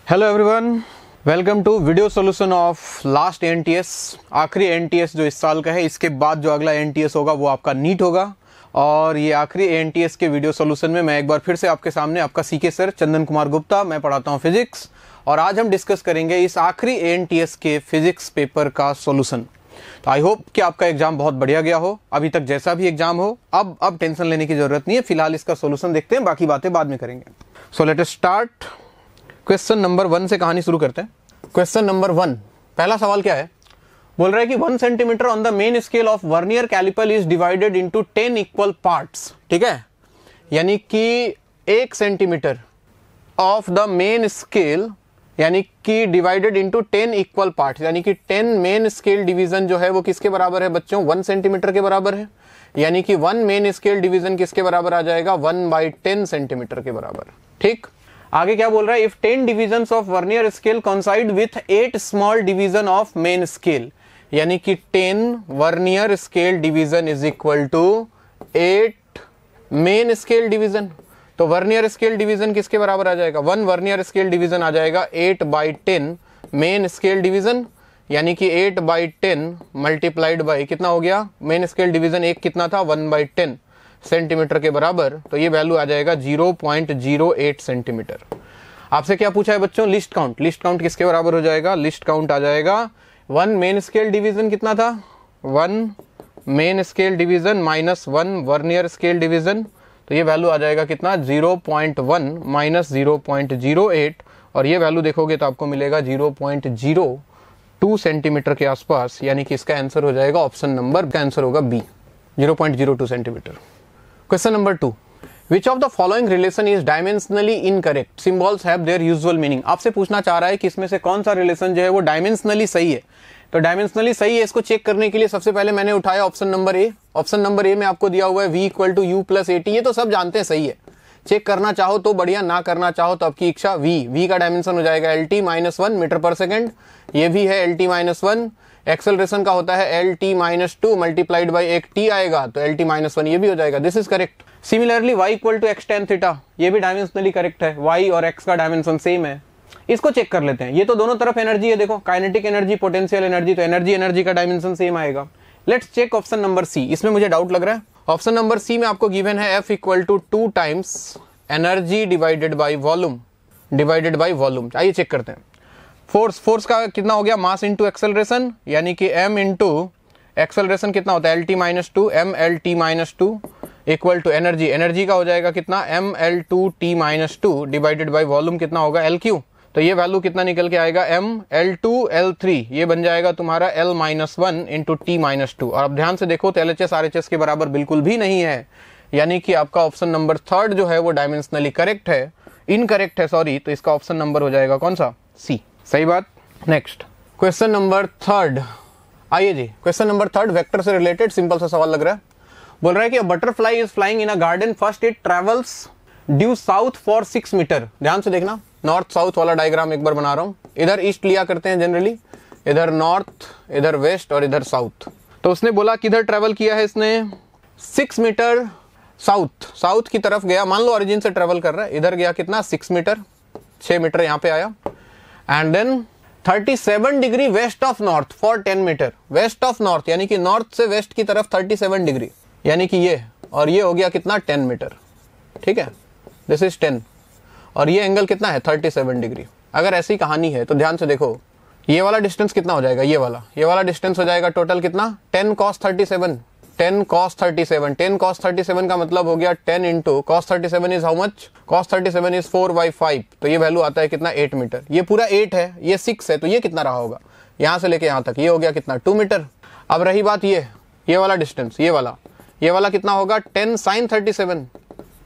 Hello everyone, welcome to video solution of last NTS. आखिरी NTS जो इस साल का है, इसके बाद जो अगला एनटीएस होगा वो आपका नीट होगा। और ये आखिरी एनटीएस के वीडियो सॉल्यूशन में मैं एक बार फिर से आपके सामने आपका सीके सर चंदन कुमार गुप्ता, मैं पढ़ाता हूँ फिजिक्स। और आज हम डिस्कस करेंगे इस आखिरी एनटीएस के फिजिक्स पेपर का सॉल्यूशन। तो आई होप कि आपका एग्जाम बहुत बढ़िया गया हो, अभी तक जैसा भी एग्जाम हो। अब टेंशन लेने की जरूरत नहीं है, फिलहाल इसका सॉल्यूशन देखते हैं, बाकी बातें बाद में करेंगे। So let us start. Question number 1 से कहानी शुरू करते हैं। क्वेश्चन नंबर 1, पहला सवाल क्या है? बोल रहा है कि 1 centimetre on the main scale of vernier calliper is divided into 10 equal parts. ठीक है, यानी कि 1 centimetre of the main scale यानी कि डिवाइडेड इनटू 10 इक्वल पार्ट्स, यानी कि 10 मेन स्केल डिवीजन जो है वो किसके बराबर है बच्चों? 1 सेंटीमीटर के बराबर है। यानी कि 1 मेन स्केल डिवीजन किसके बराबर आ जाएगा? 1/10 सेंटीमीटर के बराबर। ठीक, आगे क्या बोल रहा है? If 10 divisions of vernier scale coincide with 8 small division of main scale, यानी कि 10 vernier scale division is equal to 8 main scale division. तो वर्नियर स्केल डिवीजन किसके बराबर आ जाएगा? 1 वर्नियर स्केल डिवीजन आ जाएगा 8/10 मेन स्केल डिवीजन, यानी कि 8/10 मल्टीप्लाइड बाई कितना हो गया? मेन स्केल डिवीजन एक कितना था? 1/10 सेंटीमीटर के बराबर। तो ये वैल्यू आ जाएगा 0.08 सेंटीमीटर। आपसे क्या पूछा है बच्चों? List count. लिस्ट काउंट किसके बराबर हो जाएगा? लिस्ट काउंट आ जाएगा 1 मेन स्केल डिवीजन कितना था? 1 main scale division minus 1 vernier scale division. तो ये वैल्यू आ जाएगा कितना? 0.1 माइनस 0.08, और ये वैल्यू देखोगे तो आपको मिलेगा 0.02 सेंटीमीटर के आसपास। यानी कि इसका आंसर हो जाएगा ऑप्शन नंबर का आंसर होगा B, 0.02 centimetre. Question number 2, which of the following relation is dimensionally incorrect? Symbols have their usual meaning. आपसे पूछना चाह रहा है कि इसमें से कौन सा रिलेशन जो है वो डायमेंशनली सही है। तो डायमेंशनली सही है, इसको चेक करने के लिए सबसे पहले मैंने उठाया ऑप्शन नंबर ए। ऑप्शन नंबर ए में आपको दिया हुआ है v = u + at। ये तो सब जानते हैं सही है, चेक करना चाहो तो बढ़िया, ना करना चाहो तो आपकी इच्छा। v का डायमेंशन हो जाएगा LT-1 मीटर पर सेकेंड, ये भी है LT-1। एक्सेलरेशन का होता है LT-2 मल्टीप्लाइड बाई एक t आएगा तो LT-1, ये भी हो जाएगा। This is correct. Similarly y = x tan theta, ये भी डायमेंशनली करेक्ट है। y और x का डायमेंशन सेम है। इसको चेक कर लेते हैं। ये तो दोनों तरफ एनर्जी है, देखो काइनेटिक एनर्जी, पोटेंशियल एनर्जी, तो एनर्जी का डायमेंशन सेम आएगा। Let's check option number C. इसमें मुझे डाउट लग रहा है। ऑप्शन नंबर सी में आपको गिवन है F = 2 times energy divided by volume. आइए चेक करते हैं। फोर्स का कितना हो गया? मास इंटू एक्सेलरेशन, यानी कि m इंटू एक्सेलरेशन कितना होता है? LT-2 mLT-2 equal to energy का हो जाएगा कितना? mL2T-2 डिवाइडेड बाई वॉल्यूम कितना होगा? LQ। तो ये वैल्यू कितना निकल के आएगा? mL2L3, ये बन जाएगा तुम्हारा L-1 इंटू T-2। और अब ध्यान से देखो तो LHS RHS के बराबर बिल्कुल भी नहीं है, यानी कि आपका ऑप्शन नंबर 3 जो है वो डायमेंशनली करेक्ट है, इनकरेक्ट है सॉरी। तो इसका ऑप्शन नंबर हो जाएगा कौन सा? सी। सही बात। Next question number 3। आइए जी, क्वेश्चन नंबर 3 वेक्टर से रिलेटेड सिंपल सा सवाल लग रहा है। बोल रहा है कि butterfly is flying in a garden, first it travels due south for 6 metre. ध्यान से देखना, नॉर्थ साउथ वाला डायग्राम एक बार बना रहा हूं। इधर ईस्ट लिया करते हैं जनरली, इधर नॉर्थ, इधर वेस्ट और इधर साउथ। तो उसने बोला किधर ट्रेवल किया है इसने? 6 मीटर साउथ की तरफ गया। मान लो ओरिजिन से ट्रेवल कर रहा है, इधर गया कितना? 6 मीटर, 6 मीटर यहाँ पे आया। And then 37 degree west of north for 10 metre. West of north यानी कि नॉर्थ से वेस्ट की तरफ 37 डिग्री, यानी कि ये, और ये हो गया कितना? 10 मीटर। ठीक है, दिस इज 10, और ये एंगल कितना है? 37 डिग्री। अगर ऐसी कहानी है तो ध्यान से देखो, ये वाला डिस्टेंस कितना हो जाएगा? ये वाला डिस्टेंस हो जाएगा टोटल कितना? 10 cos 37। 10 cos 37 का मतलब हो गया 10 into cos 37 is how much? cos 37 is 4/5। तो ये वैल्यू आता है कितना? 8 मीटर। ये पूरा 8 है, ये 6 है, तो ये कितना रहा होगा? यहां से लेके यहां तक ये हो गया कितना? 2 मीटर। अब रही बात ये वाला डिस्टेंस, ये वाला कितना होगा? 10 sin 37।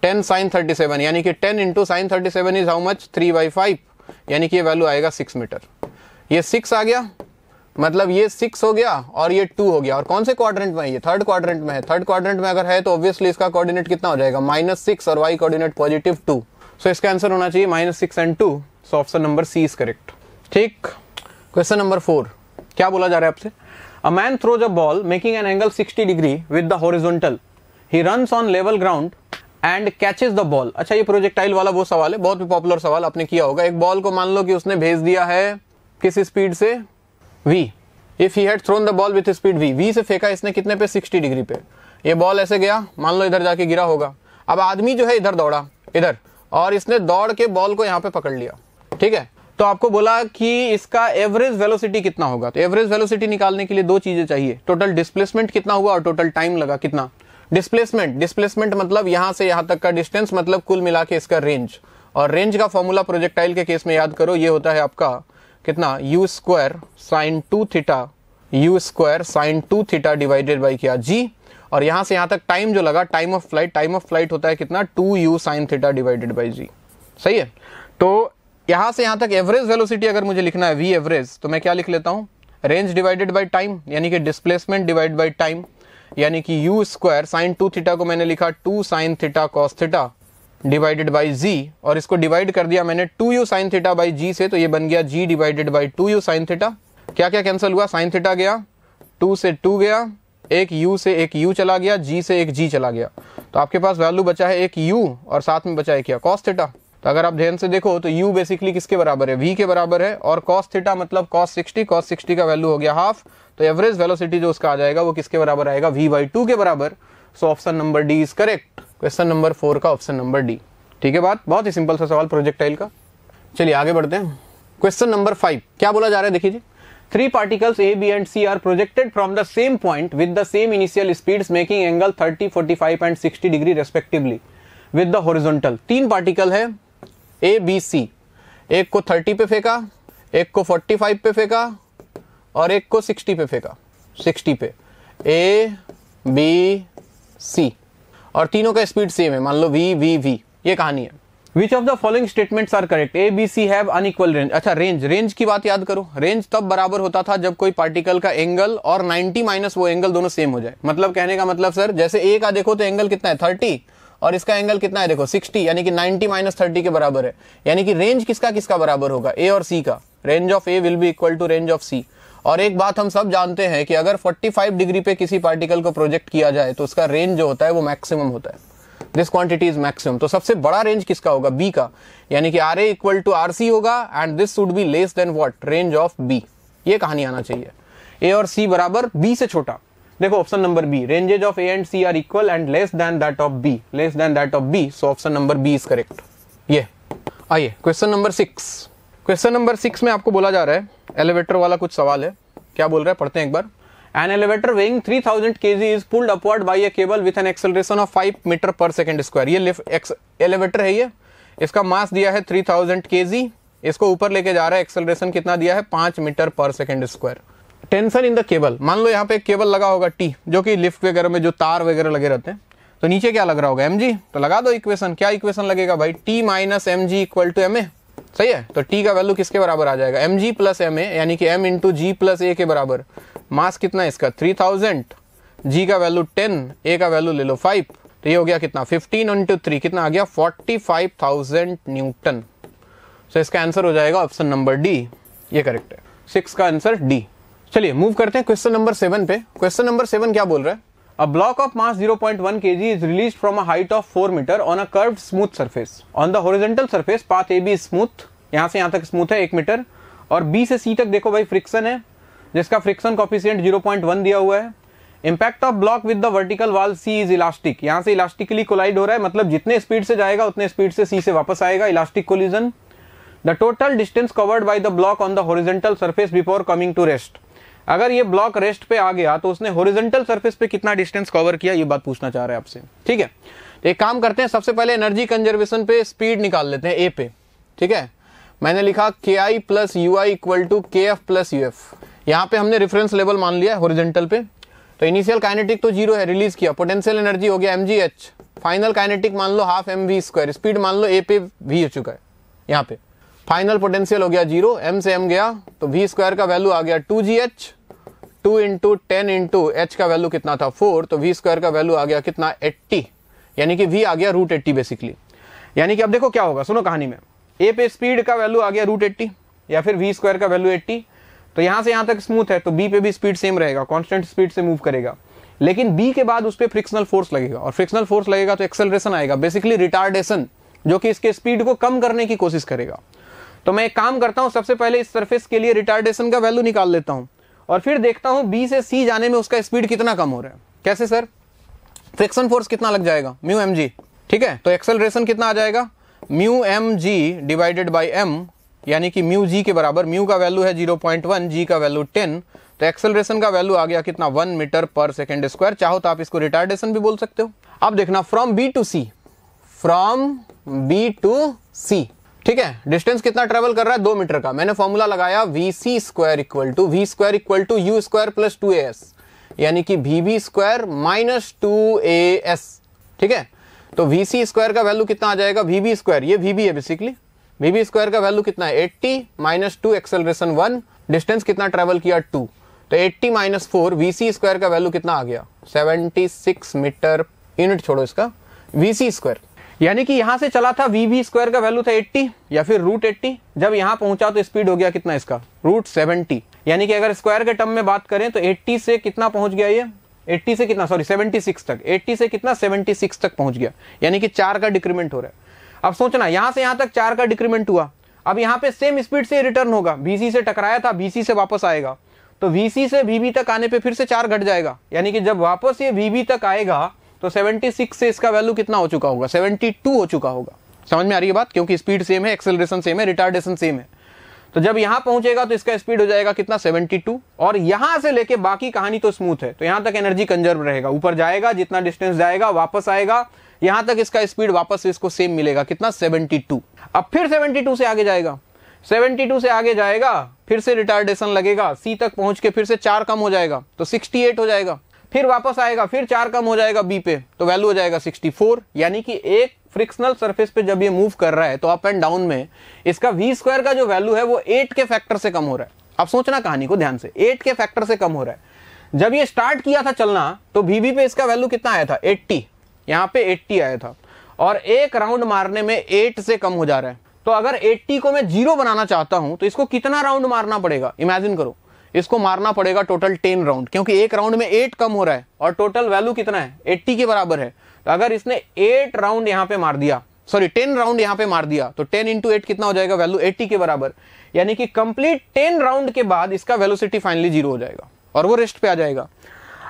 10 sin 37 यानी कि 10 into sin 37 is how much? 3/5, यानी कि ये वैल्यू आएगा 6 मीटर। ये 6 आ गया, मतलब ये 6 हो गया और ये 2 हो गया। और कौन से क्वाड्रेंट में है? ये थर्ड क्वाड्रेंट में है। थर्ड क्वाड्रेंट में अगर है तो ऑब्वियसली इसका कोऑर्डिनेट कितना हो जाएगा? -6 और y कोऑर्डिनेट +2। सो इसका आंसर होना चाहिए -6 and 2। So option number C is correct. ठीक, क्वेश्चन नंबर 4 क्या बोला जा रहा है आपसे? A man throws a ball making an angle 60 degree with the horizontal. He runs on level ground and catches the ball. अच्छा, ये प्रोजेक्टाइल वाला वो सवाल है, बहुत ही पॉपुलर सवाल आपने किया होगा। एक बॉल को मान लो कि उसने भेज दिया है किस स्पीड से, v। If he had thrown the ball with speed v, v से फेंका इसने कितने पे, 60 डिग्री पे। ये बॉल ऐसे गया, मान लो इधर जाके गिरा होगा। अब आदमी जो है इधर दौड़ा, इधर, और इसने दौड़ के बॉल को यहाँ पे पकड़ लिया, ठीक है। तो आपको बोला कि इसका एवरेज वेलोसिटी कितना होगा। तो एवरेज वेलोसिटी निकालने के लिए दो चीजें चाहिए, टोटल डिस्प्लेसमेंट कितना हुआ और टोटल टाइम लगा कितना। डिस्प्लेसमेंट मतलब यहां से यहां तक का डिस्टेंस, मतलब कुल मिला के इसका रेंज। और रेंज का फॉर्मूला प्रोजेक्टाइल के केस में याद करो, ये होता है आपका कितना, u square sine 2 theta, u square sine 2 theta divided by क्या, g। और यहां से यहां तक टाइम जो लगा, टाइम ऑफ फ्लाइट होता है कितना, 2u sine theta divided by g। सही है। तो यहां से यहां तक एवरेज वेलोसिटी अगर मुझे लिखना है v एवरेज, तो मैं क्या लिख लेता हूं, रेंज डिवाइडेड बाई टाइम, यानी कि डिस्प्लेसमेंट डिवाइड बाई टाइम, यानी कि u स्क्वायर साइन 2 थीटा को मैंने लिखा 2 sine theta cos theta divided by g, और इसको डिवाइड कर दिया मैंने 2u sine theta by g से, तो ये बन गया g divided by 2u sine theta. क्या क्या कैंसिल हुआ, साइन थीटा गया, 2 से 2 गया, एक u से एक u चला गया, g से एक g चला गया। तो आपके पास वैल्यू बचा है एक u और साथ में बचा है क्या, कॉस थीटा। तो अगर आप ध्यान से देखो तो u बेसिकली किसके बराबर है, v के बराबर है, और कॉस थीटा मतलब कॉस 60 का वैल्यू हो गया हाफ। तो एवरेज वेलोसिटी जो उसका आ जाएगा वो किसके बराबर आएगा, v/2 के बराबर। सो option number D is correct. Question number 4 का ऑप्शन नंबर डी। ठीक है बात, बहुत ही सिंपल सा सवाल प्रोजेक्टाइल का। चलिए आगे बढ़ते हैं। क्वेश्चन नंबर 5 क्या बोला जा रहा है, देखिए जी। 3 particles A, B and C are projected from the same point with the same initial speeds making angle 30, 45 and 60 degree respectively with the horizontal। 3 particle है A, B, C। एक को 30 पे फेंका, एक को 45 पे फेंका और एक को 60 पे फेंका, 60 पे, A, B, C, और तीनों का स्पीड सेम है, मान लो V, V, V। ये कहानी है। Which of the following statements are correct? A, B, C have unequal range। अच्छा, रेंज की बात याद करो। रेंज तब बराबर होता था जब कोई पार्टिकल का एंगल और 90 माइनस वो एंगल दोनों सेम हो जाए। मतलब कहने का मतलब सर, जैसे ए का देखो तो एंगल कितना है 30 और इसका एंगल कितना है देखो 60, यानी कि 90 माइनस 30 के बराबर है। यानी कि रेंज किसका किसका बराबर होगा, ए और सी का। Range of A will be equal to range of C. और एक बात हम सब जानते हैं कि अगर 45 डिग्री पे किसी पार्टिकल को प्रोजेक्ट किया जाए तो उसका रेंज जो होता है वो मैक्सिमम होता है। This quantity is maximum. तो सबसे बड़ा रेंज किसका होगा, बी का, यानी कि R A equal to R C होगा and this should be less than what, range of B. ये कहानी आना चाहिए। ए और सी बराबर, बी से छोटा। देखो option number B, ranges of A and C are equal and less than that of B, less than that of B. So option number B is correct. ये आइए क्वेश्चन नंबर 6। क्वेश्चन नंबर 6 में आपको बोला जा रहा है, elevator वाला कुछ सवाल है। क्या बोल रहा है, पढ़ते हैं एक बार। An elevator weighing 3000 kg is pulled upward by a cable with an acceleration of 5 metre per second square. ये लिफ्ट एलिवेटर है, ये इसका मास दिया है 3000 kg, इसको ऊपर लेके जा रहा है, एक्सेलरेशन कितना दिया है 5 metre per second square. Tension in the cable, मान लो यहाँ पे एक केबल लगा होगा टी, जो कि लिफ्ट वगैरह में जो तार वगैरह लगे रहते हैं। तो नीचे क्या लग रहा होगा, mg। तो लगा दो इक्वेशन, क्या इक्वेशन लगेगा भाई, t minus mg equal to ma। सही है। तो t का वैल्यू किसके बराबर आ जाएगा, mg प्लस ma, यानी कि m into g plus a के बराबर। मास कितना है इसका 3000, g का वैल्यू 10, a का वैल्यू ले लो 5, तो ये हो गया कितना 15 इंटू 3, कितना आ गया 45,000 न्यूटन। तो इसका आंसर हो जाएगा ऑप्शन नंबर डी, ये करेक्ट है। 6 का आंसर डी। चलिए मूव करते हैं क्वेश्चन नंबर 7 पे। क्वेश्चन नंबर 7 क्या बोल रहा है, a block of mass 0.1 kg is released from a height of 4 metre on a curved smooth surface. On the horizontal surface path AB is smooth, यहां से यहां तक स्मूथ है 1 मीटर, और B से C तक देखो भाई फ्रिक्शन है, जिसका फ्रिक्शन कोफिशिएंट 0.1 दिया हुआ है। Impact of block with the vertical वाल C इज इलास्टिक, यहां से इलास्टिकली कोलाइड हो रहा है, मतलब जितने स्पीड से जाएगा उतने स्पीड से C से वापस आएगा, elastic collision. The total distance covered by the block on the horizontal surface before coming to rest. अगर ये ब्लॉक रेस्ट पे आ गया तो उसने हॉरिजॉन्टल सरफेस पे कितना डिस्टेंस कवर किया, ये बात पूछना चाह रहे हैं आपसे। ठीक है, तो एक काम करते हैं, सबसे पहले एनर्जी कंजर्वेशन पे स्पीड निकाल लेते हैं ए पे। ठीक है, मैंने लिखा K I plus U I equal to K F plus U F. यहाँ पे हमने रेफरेंस लेवल मान लिया है हॉरिजॉन्टल पे। तो इनिशियल काइनेटिक तो 0 है, रिलीज किया, पोटेंशियल एनर्जी हो गया mgh, फाइनल काइनेटिक मान लो हाफ mv स्क्वायर, स्पीड मान लो ए पे v हो चुका है, यहाँ पे फाइनल पोटेंशियल हो गया 0, m से m गया तो v स्क्वायर का वैल्यू आ गया 2gh, 2 इंटू 10 इंटू h का वैल्यू कितना था 4, तो v स्क्वायर का वैल्यू आ गया कितना 80, यानी कि v आ गया √80 बेसिकली। यानी कि अब देखो क्या होगा, सुनो कहानी में, a पे स्पीड का वैल्यू आ गया √80 या फिर v स्क्वायर का वैल्यू 80, तो यहां से यहां तक स्मूथ है तो b पे भी स्पीड सेम रहेगा, कांस्टेंट स्पीड से मूव करेगा। लेकिन बी के बाद उस पर फ्रिक्शनल फोर्स लगेगा, और फ्रिक्शनल फोर्स लगेगा तो एक्सेलरेशन आएगा, बेसिकली रिटार्डेशन, जो कि इसके स्पीड को कम करने की कोशिश करेगा। तो मैं एक काम करता हूं, सबसे पहले इस सरफेस के लिए रिटार्डेशन का वैल्यू निकाल लेता हूं और फिर देखता हूं बी से सी जाने में उसका स्पीड कितना कम हो रहा है। कैसे सर? फ्रिक्शन फोर्स कितना लग जाएगा? म्यू एम जी, ठीक है। तो एक्सेलरेशन कितना आ जाएगा? Mu m g divided by m, यानी कि म्यू जी के बराबर। म्यू का वैल्यू है 0.1, जी का वैल्यू 10, तो एक्सेलरेशन का वैल्यू आ गया कितना? 1 मीटर पर सेकेंड स्क्वायर। चाहो तो आप इसको रिटार्डेशन भी बोल सकते हो। अब देखना from B to C, from B to C, ठीक है, डिस्टेंस कितना ट्रेवल कर रहा है? 2 मीटर का। मैंने फॉर्मूला लगाया v square equal to u square plus 2as, यानी कि वी स्क्वायर माइनस 2as, ठीक है। तो वी स्क्वायर का वैल्यू कितना आ जाएगा? वी स्क्वायर, ये वी है बेसिकली, वी स्क्वायर का वैल्यू कितना है? 80 माइनस 2 एक्सेलरेशन 1, डिस्टेंस कितना ट्रेवल किया? 2, तो 80 माइनस 4, वी स्क्वायर का वैल्यू कितना आ गया? 76 मीटर, यूनिट छोड़ो इसका, वी स्क्वायर, यानी कि यहां से चला था वी स्क्वायर का वैल्यू था 80 या फिर √80, जब यहां पहुंचा तो स्पीड हो गया कितना इसका? √70, यानी कि अगर स्क्वायर के टर्म में बात करें तो 80 से कितना पहुंच गया ये? 80 से कितना, सॉरी 76 तक, 80 से कितना? 76 तक पहुंच गया, यानी कि 4 का डिक्रीमेंट हो रहा है। अब सोचना, यहां से यहां तक 4 का डिक्रीमेंट हुआ, अब यहां पे सेम स्पीड से रिटर्न होगा, बीसी से टकराया था, बीसी से वापस आएगा, तो वीसी से वीबी तक आने पे फिर से 4 घट जाएगा, यानी कि जब वापस ये वीबी तक आएगा तो 76 से इसका वैल्यू कितना हो चुका होगा? 72 हो चुका होगा। समझ में आ रही है बात? क्योंकि स्पीड सेम है, एक्सेलरेशन सेम है, रिटार्डेशन सेम है। तो जब यहां पहुंचेगा तो इसका स्पीड हो जाएगा कितना? 72, और यहां से लेके बाकी कहानी तो स्मूथ है, तो यहां तक एनर्जी कंजर्व रहेगा, ऊपर जाएगा, जितना डिस्टेंस जाएगा वापस आएगा, यहां तक इसका स्पीड वापस इसको सेम मिलेगा, कितना? 72। अब फिर 72 से आगे जाएगा, 72 से आगे जाएगा, फिर से रिटार्डेशन लगेगा, सी तक पहुंच के फिर से 4 कम हो जाएगा तो 68 हो जाएगा, फिर वापस आएगा, फिर 4 कम हो जाएगा बी पे, तो वैल्यू हो जाएगा 64। यानी कि एक फ्रिक्शनल सरफेस पे जब ये मूव कर रहा है तो अप एंड डाउन में इसका वी स्क्वायर का जो वैल्यू है वो 8 के फैक्टर से कम हो रहा है। अब सोचना कहानी को ध्यान से, 8 के फैक्टर से कम हो रहा है। जब ये स्टार्ट किया था चलना तो वीबी पे इसका वैल्यू कितना आया था? 80, यहाँ पे 80 आया था, और एक राउंड मारने में 8 से कम हो जा रहा है। तो अगर 80 को मैं 0 बनाना चाहता हूं तो इसको कितना राउंड मारना पड़ेगा? इमेजिन करो, इसको मारना पड़ेगा टोटल 10 राउंड, क्योंकि एक राउंड में 8 कम हो रहा है और टोटल वैल्यू कितना है? 80 के बराबर है। तो अगर इसने 8 राउंड यहां पे मार दिया, सॉरी 10 राउंड यहां पे मार दिया, तो 10 × 8 कितना हो जाएगा? वैल्यू 80 के बराबर, यानी कि कंप्लीट 10 राउंड के बाद इसका वेलोसिटी फाइनली 0 हो जाएगा और वो रेस्ट पे आ जाएगा।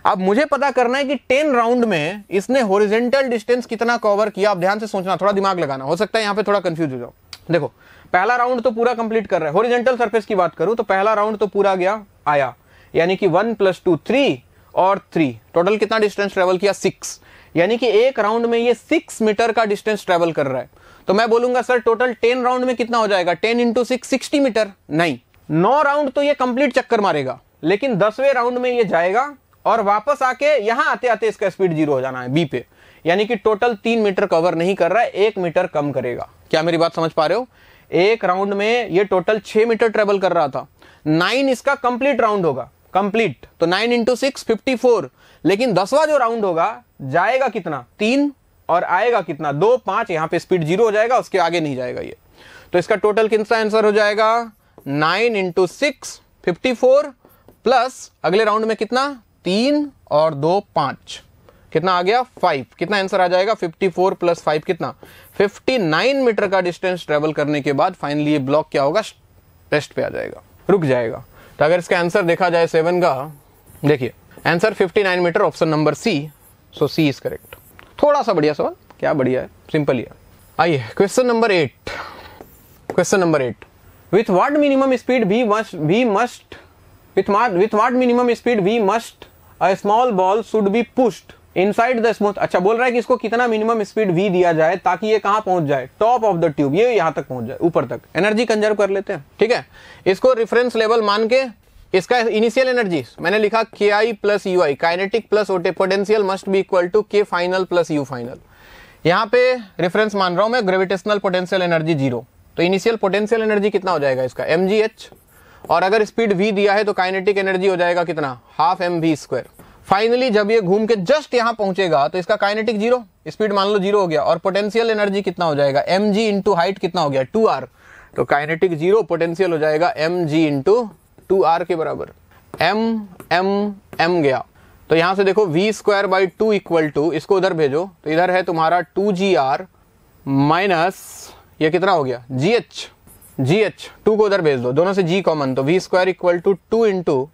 अब मुझे पता करना है कि 10 राउंड में इसने हॉरिजॉन्टल डिस्टेंस कितना कवर किया। अब ध्यान से सोचना, थोड़ा दिमाग लगाना, हो सकता है यहां पे थोड़ा कंफ्यूज हो जाओ। देखो, पहला राउंड तो पूरा कंप्लीट कर रहा है, हॉरिजॉन्टल सरफेस की बात करूं तो पहला राउंड तो पूरा गया आया, यानी कि 1 + 2 3 और 3, टोटल कितना डिस्टेंस ट्रेवल किया? 6, यानी कि एक राउंड में ये 6 मीटर का डिस्टेंस ट्रेवल कर रहा है। तो मैं बोलूंगा सर टोटल 10 राउंड में कितना हो जाएगा? 10 × 6 60 मीटर। नहीं, 9 राउंड तो ये कंप्लीट चक्कर मारेगा, लेकिन 10वें राउंड में ये जाएगा और वापस आके यहां आते आते इसका स्पीड 0 हो जाना है बी पे, यानी कि टोटल 3 मीटर कवर नहीं कर रहा है, 1 मीटर कम करेगा। क्या मेरी बात समझ पा रहे हो? एक राउंड में ये टोटल 6 मीटर ट्रेवल कर रहा था, 9 इसका कंप्लीट राउंड होगा, कंप्लीट, तो 9 × 6 54, लेकिन 10वां जो राउंड होगा जाएगा कितना? 3, और आएगा कितना? 2 5, यहां पे स्पीड 0 हो जाएगा, उसके आगे नहीं जाएगा ये। तो इसका टोटल कितना आंसर हो जाएगा? 9 × 6 54 प्लस अगले राउंड में कितना? 3 और 2 5, कितना आ गया? 5। कितना आंसर आ जाएगा? 54 + 5 कितना? 59 मीटर का डिस्टेंस ट्रेवल करने के बाद फाइनली ये ब्लॉक क्या होगा? रेस्ट पे आ जाएगा, रुक जाएगा। तो अगर इसका आंसर देखा जाए 7 का, देखिए answer 59 metre, option number C, so C is correct. थोड़ा सा बढ़िया सवाल, क्या बढ़िया है, सिंपल ही है। आइए question number 8। Question number 8, with what minimum speed v must a small ball should be pushed inside the smooth. अच्छा, बोल रहा है कि इसको कितना मिनिमम स्पीड वी दिया जाए ताकि ये कहां पहुंच जाए? टॉप ऑफ द ट्यूब, ये यहां तक पहुंच जाए, ऊपर तक। एनर्जी कंजर्व कर लेते हैं, ठीक है। इसको रेफरेंस लेवल मान के इसका इनिशियल एनर्जी मैंने लिखा KI + UI, kinetic plus potential must be equal to K final + U final. यहां पे रेफरेंस मान रहा हूं मैं, ग्रेविटेशनल पोटेंशियल एनर्जी 0, तो इनिशियल पोटेंशियल एनर्जी कितना हो जाएगा इसका? mgh, और अगर स्पीड v दिया है तो काइनेटिक एनर्जी हो जाएगा कितना? ½ mv²। फाइनली जब ये घूम के जस्ट यहां पहुंचेगा तो इसका काइनेटिक 0, स्पीड मान लो 0 हो गया, और पोटेंशियल एनर्जी कितना हो जाएगा? mg × हाइट कितना हो गया? 2r, तो काइनेटिक 0, पोटेंशियल हो जाएगा mg × 2r के बराबर। m गया, तो यहां से देखो v square by 2 equal to, इसको उधर भेजो तो इधर है तुम्हारा 2gr माइनस ये कितना हो गया gh 2 को उधर भेज दो, दोनों से g कॉमन, तो v square equal to 2 into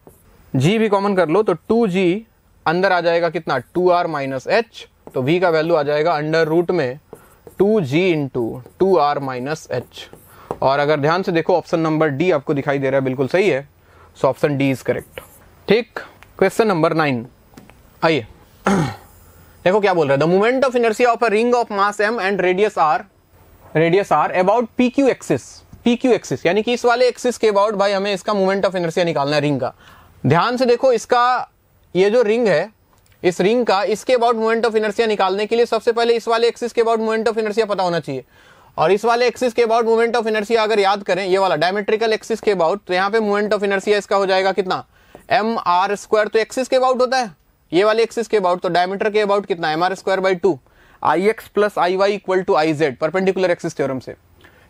g भी कॉमन कर लो तो 2g अंदर आ जाएगा कितना 2r माइनस h, तो v का वैल्यू आ जाएगा अंडर रूट में 2g into 2r minus h। और अगर ध्यान से देखो ऑप्शन नंबर डी आपको दिखाई दे रहा है, बिल्कुल सही है, so option D is correct. ठीक, क्वेश्चन नंबर 9 आइए। देखो क्या बोल रहा है, the moment of inertia of a ring of mass m and radius r about pq axis, यानी कि इस वाले एक्सिस के अबाउट भाई हमें इसका मोमेंट ऑफ इनर्शिया निकालना है रिंग का। ध्यान से देखो, इसका ये जो रिंग है, इस रिंग का इसके अबाउट मोमेंट ऑफ इनर्शिया निकालने के लिए सबसे पहले इस वाले एक्सिस के अबाउट मोमेंट ऑफ इनर्शिया पता होना चाहिए। और इस वाले एक्सिस के अबाउट मोमेंट ऑफ इनर्शिया अगर याद करें, ये वाला डायमेट्रिकल एक्सिस के अबाउट, तो यहाँ पे मोमेंट ऑफ इनर्शिया इसका हो जाएगा कितना mr स्क्वायर, तो एक्सिस के अबाउट होता है, ये वाले एक्सिस के अबाउट, तो डायमीटर के अबाउट कितना mr square by 2 ix plus iy equal to iz perpendicular axis theorem से।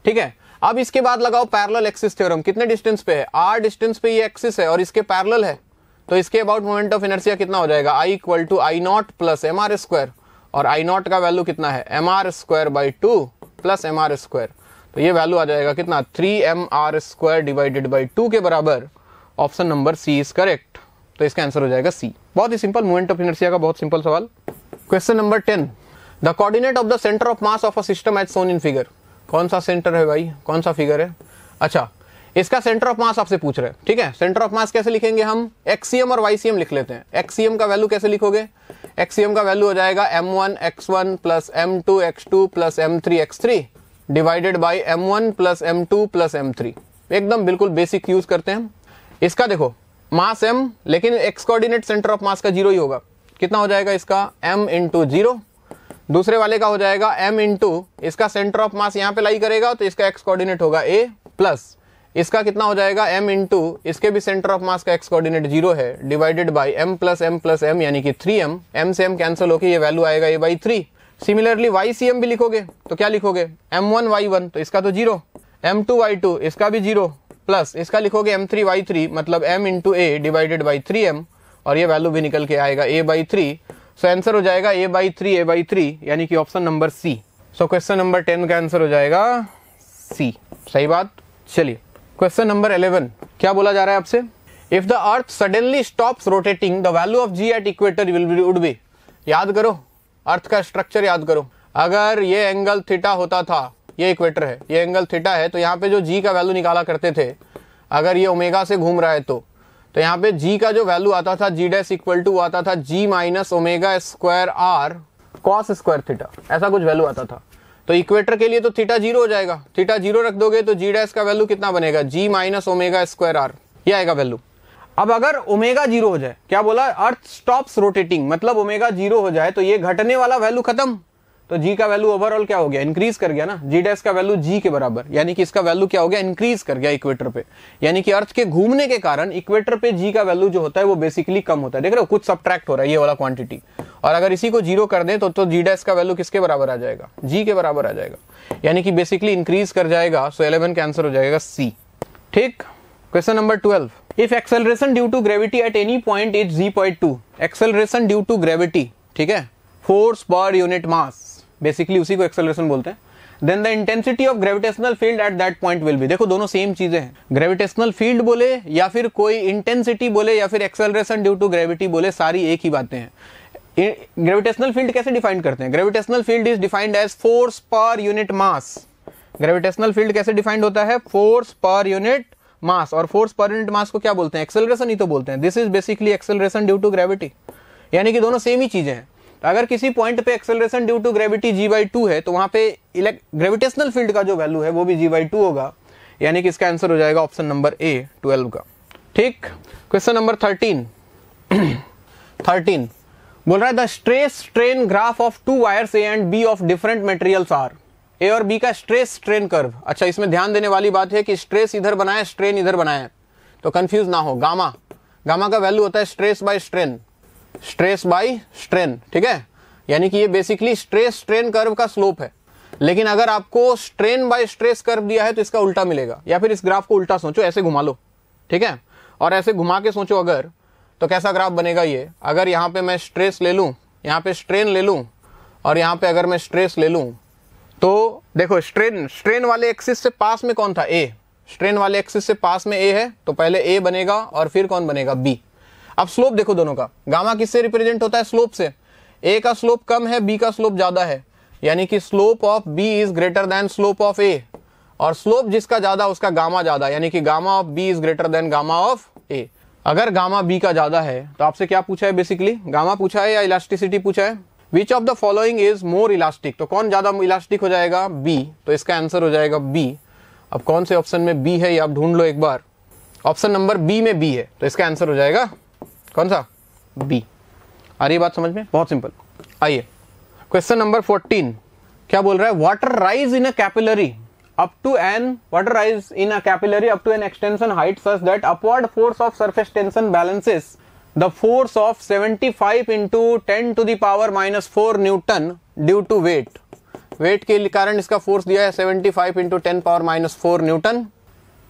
ठीक है, अब इसके बाद लगाओ पैरेलल एक्सिस थ्योरम, कितने डिस्टेंस पे है r डिस्टेंस पे ये एक्सिस है और इसके पैरेलल है, तो इसके अबाउट मोमेंट ऑफ इनर्शिया कितना हो जाएगा i equal to I not plus mr square, और आई नॉट का वैल्यू कितना है mr square by 2 plus mr square, तो ये वैल्यू आ जाएगा कितना 3mr स्क्वायर डिवाइडेड बाई 2 के बराबर। Option number C is correct, तो इसका आंसर हो जाएगा सी। बहुत ही सिंपल, मोमेंट ऑफ इनर्शिया का बहुत सिंपल सवाल। Question number 10, the coordinate of the centre of mass of a system as shown in figure. कौन सा सेंटर है भाई, कौन सा फिगर है? अच्छा, इसका सेंटर ऑफ मास आपसे पूछ रहे हैं। ठीक है, सेंटर ऑफ मास कैसे लिखेंगे हम, एक्सियम और वाईसीएम लिख लेते हैं। एक्सियम का वैल्यू कैसे लिखोगे, एक्सियम का वैल्यू हो जाएगा m1 x1 plus m2 x2 plus m3 x3 divided by m1 plus m2 plus m3। एकदम बिल्कुल बेसिक यूज करते हैं। इसका देखो मास m, लेकिन एक्स कोऑर्डिनेट सेंटर ऑफ मास का 0 ही होगा, कितना हो जाएगा इसका m इंटू 0। दूसरे वाले का हो जाएगा m इंटू, इसका सेंटर ऑफ मास यहाँ पे लाई करेगा तो इसका एक्स कोऑर्डिनेट होगा a, प्लस इसका कितना हो जाएगा m इंटू, इसके भी सेंटर ऑफ मास का एक्स कोऑर्डिनेट 0 है, divided by m plus m यानी कि 3m, m से m कैंसिल होकर ये वैल्यू आएगा a बाई 3। सिमिलरली YCM भी लिखोगे तो क्या लिखोगे m1 y1, तो इसका तो 0, m2 y2 इसका भी 0, प्लस इसका लिखोगे m3 y3 मतलब m into a divided by 3m, और ये वैल्यू भी निकल के आएगा a बाई 3। सो आंसर हो जाएगा a बाई 3 यानी कि option number C. So question number 10 का आंसर हो जाएगा सी, सही बात। चलिए क्वेश्चन नंबर 11, क्या बोला जा रहा है आपसे, if the earth suddenly stops rotating the value of g at equator would be. याद करो, अर्थ का स्ट्रक्चर याद करो। अगर ये एंगल थीटा होता था, ये इक्वेटर है, ये एंगल थीटा है, तो यहाँ पे जो जी का वैल्यू निकाला करते थे, अगर ये ओमेगा से घूम रहा है तो यहाँ पे जी का जो वैल्यू आता था जी डैश इक्वल टू आता था G minus omega square R cos square theta, ऐसा कुछ वैल्यू आता था। तो इक्वेटर के लिए तो थीटा 0 हो जाएगा, थीटा 0 रख दोगे तो जी डैश का वैल्यू कितना बनेगा जी माइनस ओमेगा स्क्वायर आर, ये आएगा वैल्यू। अब अगर ओमेगा 0 हो जाए, क्या बोला, अर्थ स्टॉप्स रोटेटिंग, मतलब ओमेगा 0 हो जाए तो ये घटने वाला वैल्यू खत्म, तो जी का वैल्यू ओवरऑल क्या हो गया, इंक्रीज कर गया ना, जी डैश का वैल्यू जी के बराबर, यानी कि इसका वैल्यू क्या हो गया, इंक्रीज कर गया इक्वेटर पे। यानी कि अर्थ के घूमने के कारण इक्वेटर पे जी का वैल्यू जो होता है वो बेसिकली कम होता है। देख रहे हो, कुछ सब्ट्रैक्ट हो रहा है ये वाला क्वांटिटी, और अगर इसी को 0 कर दें तो जी डैश का वैल्यू किसके बराबर आ जाएगा, जी के बराबर आ जाएगा, यानी कि बेसिकली इंक्रीज कर जाएगा। सो 11 का आंसर हो जाएगा सी। ठीक, question number 12, if acceleration due to gravity at any point is g.2, acceleration due to gravity, ठीक है, फोर्स पर यूनिट मास, बेसिकली उसी को एक्सेलरेशन बोलते हैं, then the intensity of gravitational field at that point will be. देखो दोनों same चीजें हैं, ग्रेविटेशनल फील्ड बोले या फिर कोई इंटेंसिटी बोले या फिर एक्सेलरेशन ड्यू टू ग्रेविटी बोले, सारी एक ही बातें हैं। ग्रेविटेशनल फील्ड कैसे डिफाइन करते हैं, gravitational field is defined as force per unit mass. Gravitational field कैसे डिफाइंड होता है, फोर्स पर यूनिट मास, और फोर्स पर यूनिट मास को क्या बोलते हैं, एक्सेलरेशन ही तो बोलते हैं। This is basically acceleration due to gravity, यानी कि दोनों सेम ही चीजें हैं। अगर किसी पॉइंट पे acceleration due to gravity g/2 है तो वहां पे ग्रेविटेशनल फील्ड का जो वैल्यू है वो भी g/2 होगा, यानी कि इसका आंसर हो जाएगा ऑप्शन नंबर ए 12 का। ठीक, क्वेश्चन नंबर 13 बोल रहा है the stress strain graph of two wires A and B of different materials are. A और बी का स्ट्रेस स्ट्रेन कर्व। अच्छा, इसमें ध्यान देने वाली बात है कि स्ट्रेस इधर बनाए, स्ट्रेन इधर बनाए, तो कंफ्यूज ना हो। गामा का वैल्यू होता है stress by strain, stress by strain, ठीक है, यानी कि ये बेसिकली स्ट्रेस स्ट्रेन कर्व का स्लोप है। लेकिन अगर आपको स्ट्रेन बाय स्ट्रेस कर्व दिया है तो इसका उल्टा मिलेगा, या फिर इस ग्राफ को उल्टा सोचो, ऐसे घुमा लो, ठीक है, और ऐसे घुमा के सोचो, अगर तो कैसा ग्राफ बनेगा ये, अगर यहाँ पे मैं स्ट्रेस ले लूँ, यहाँ पे स्ट्रेन ले लूँ और यहाँ पे अगर मैं स्ट्रेस ले लूँ, तो देखो स्ट्रेन वाले एक्सिस से पास में कौन था, ए। स्ट्रेन वाले एक्सिस से पास में ए है, तो पहले ए बनेगा और फिर कौन बनेगा, बी। अब स्लोप देखो दोनों का, गामा किससे रिप्रेजेंट होता है, स्लोप से। ए का स्लोप कम है, बी का स्लोप ज्यादा है, यानी कि slope of B is greater than slope of A, और स्लोप जिसका ज्यादा उसका गामा ज्यादा, यानी कि gamma of B is greater than gamma of A. अगर गामा बी का ज्यादा है तो आपसे क्या पूछा है, बेसिकली गामा पूछा है या इलास्टिसिटी पूछा है। विच of the following is more elastic, तो कौन ज्यादा इलास्टिक हो जाएगा, बी, तो इसका आंसर हो जाएगा बी। अब कौन से ऑप्शन में बी है ये आप ढूंढ लो एक बार, ऑप्शन नंबर बी में बी है, तो इसका आंसर हो जाएगा कौन सा, बी। आ रही बात समझ में, बहुत सिंपल। आइए क्वेश्चन नंबर 14 क्या बोल रहा है, water rise in a capillary up to an water rise in a capillary up to an extension height such that upward force of surface tension balances the force of 75 into 10 to the power minus 4 Newton due to weight। Weight के कारण इसका force दिया है 75 into 10 power minus 4 newton,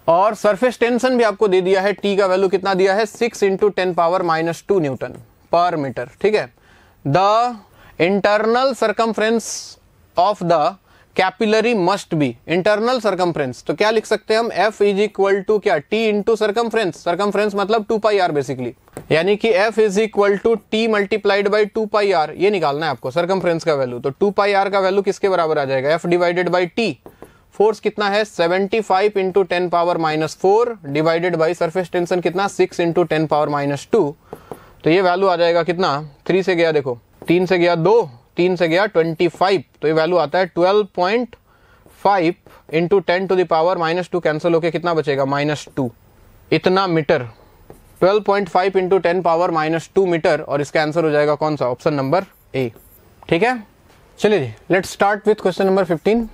और surface tension भी आपको दे दिया है, टी का वैल्यू कितना दिया है, 6 into 10 power minus 2 newton per metre. ठीक है, the internal circumference of the capillary must be, internal circumference, तो क्या लिख सकते हैं हम, F इज इक्वल टू क्या, T इंटू सर्कमफ्रेंस, सर्कमफ्रेंस मतलब 2 पाई आर बेसिकली, यानी कि F is equal to T multiplied by 2 pi R, ये निकालना है आपको सर्कमफ्रेंस का वैल्यू। तो 2 पाई आर का वैल्यू किसके बराबर आ जाएगा, F divided by T। Force कितना है 75 into 10 power minus 4 divided by surface tension कितना 6 इंटू 10 पावर माइनस 2, तो ये वैल्यू आ जाएगा कितना, 3 से गया देखो, 3 से गया 2, 3 से गया 25, तो ये वैल्यू आता है 12.5 into 10 to the power minus 2, cancel होके कितना बचेगा, माइनस 2, इतना metre. 12.5 into 10 power minus 2 metre, और इसका आंसर हो जाएगा कौन सा, ऑप्शन नंबर ए। ठीक है, चलिए जी let's start with question number 15।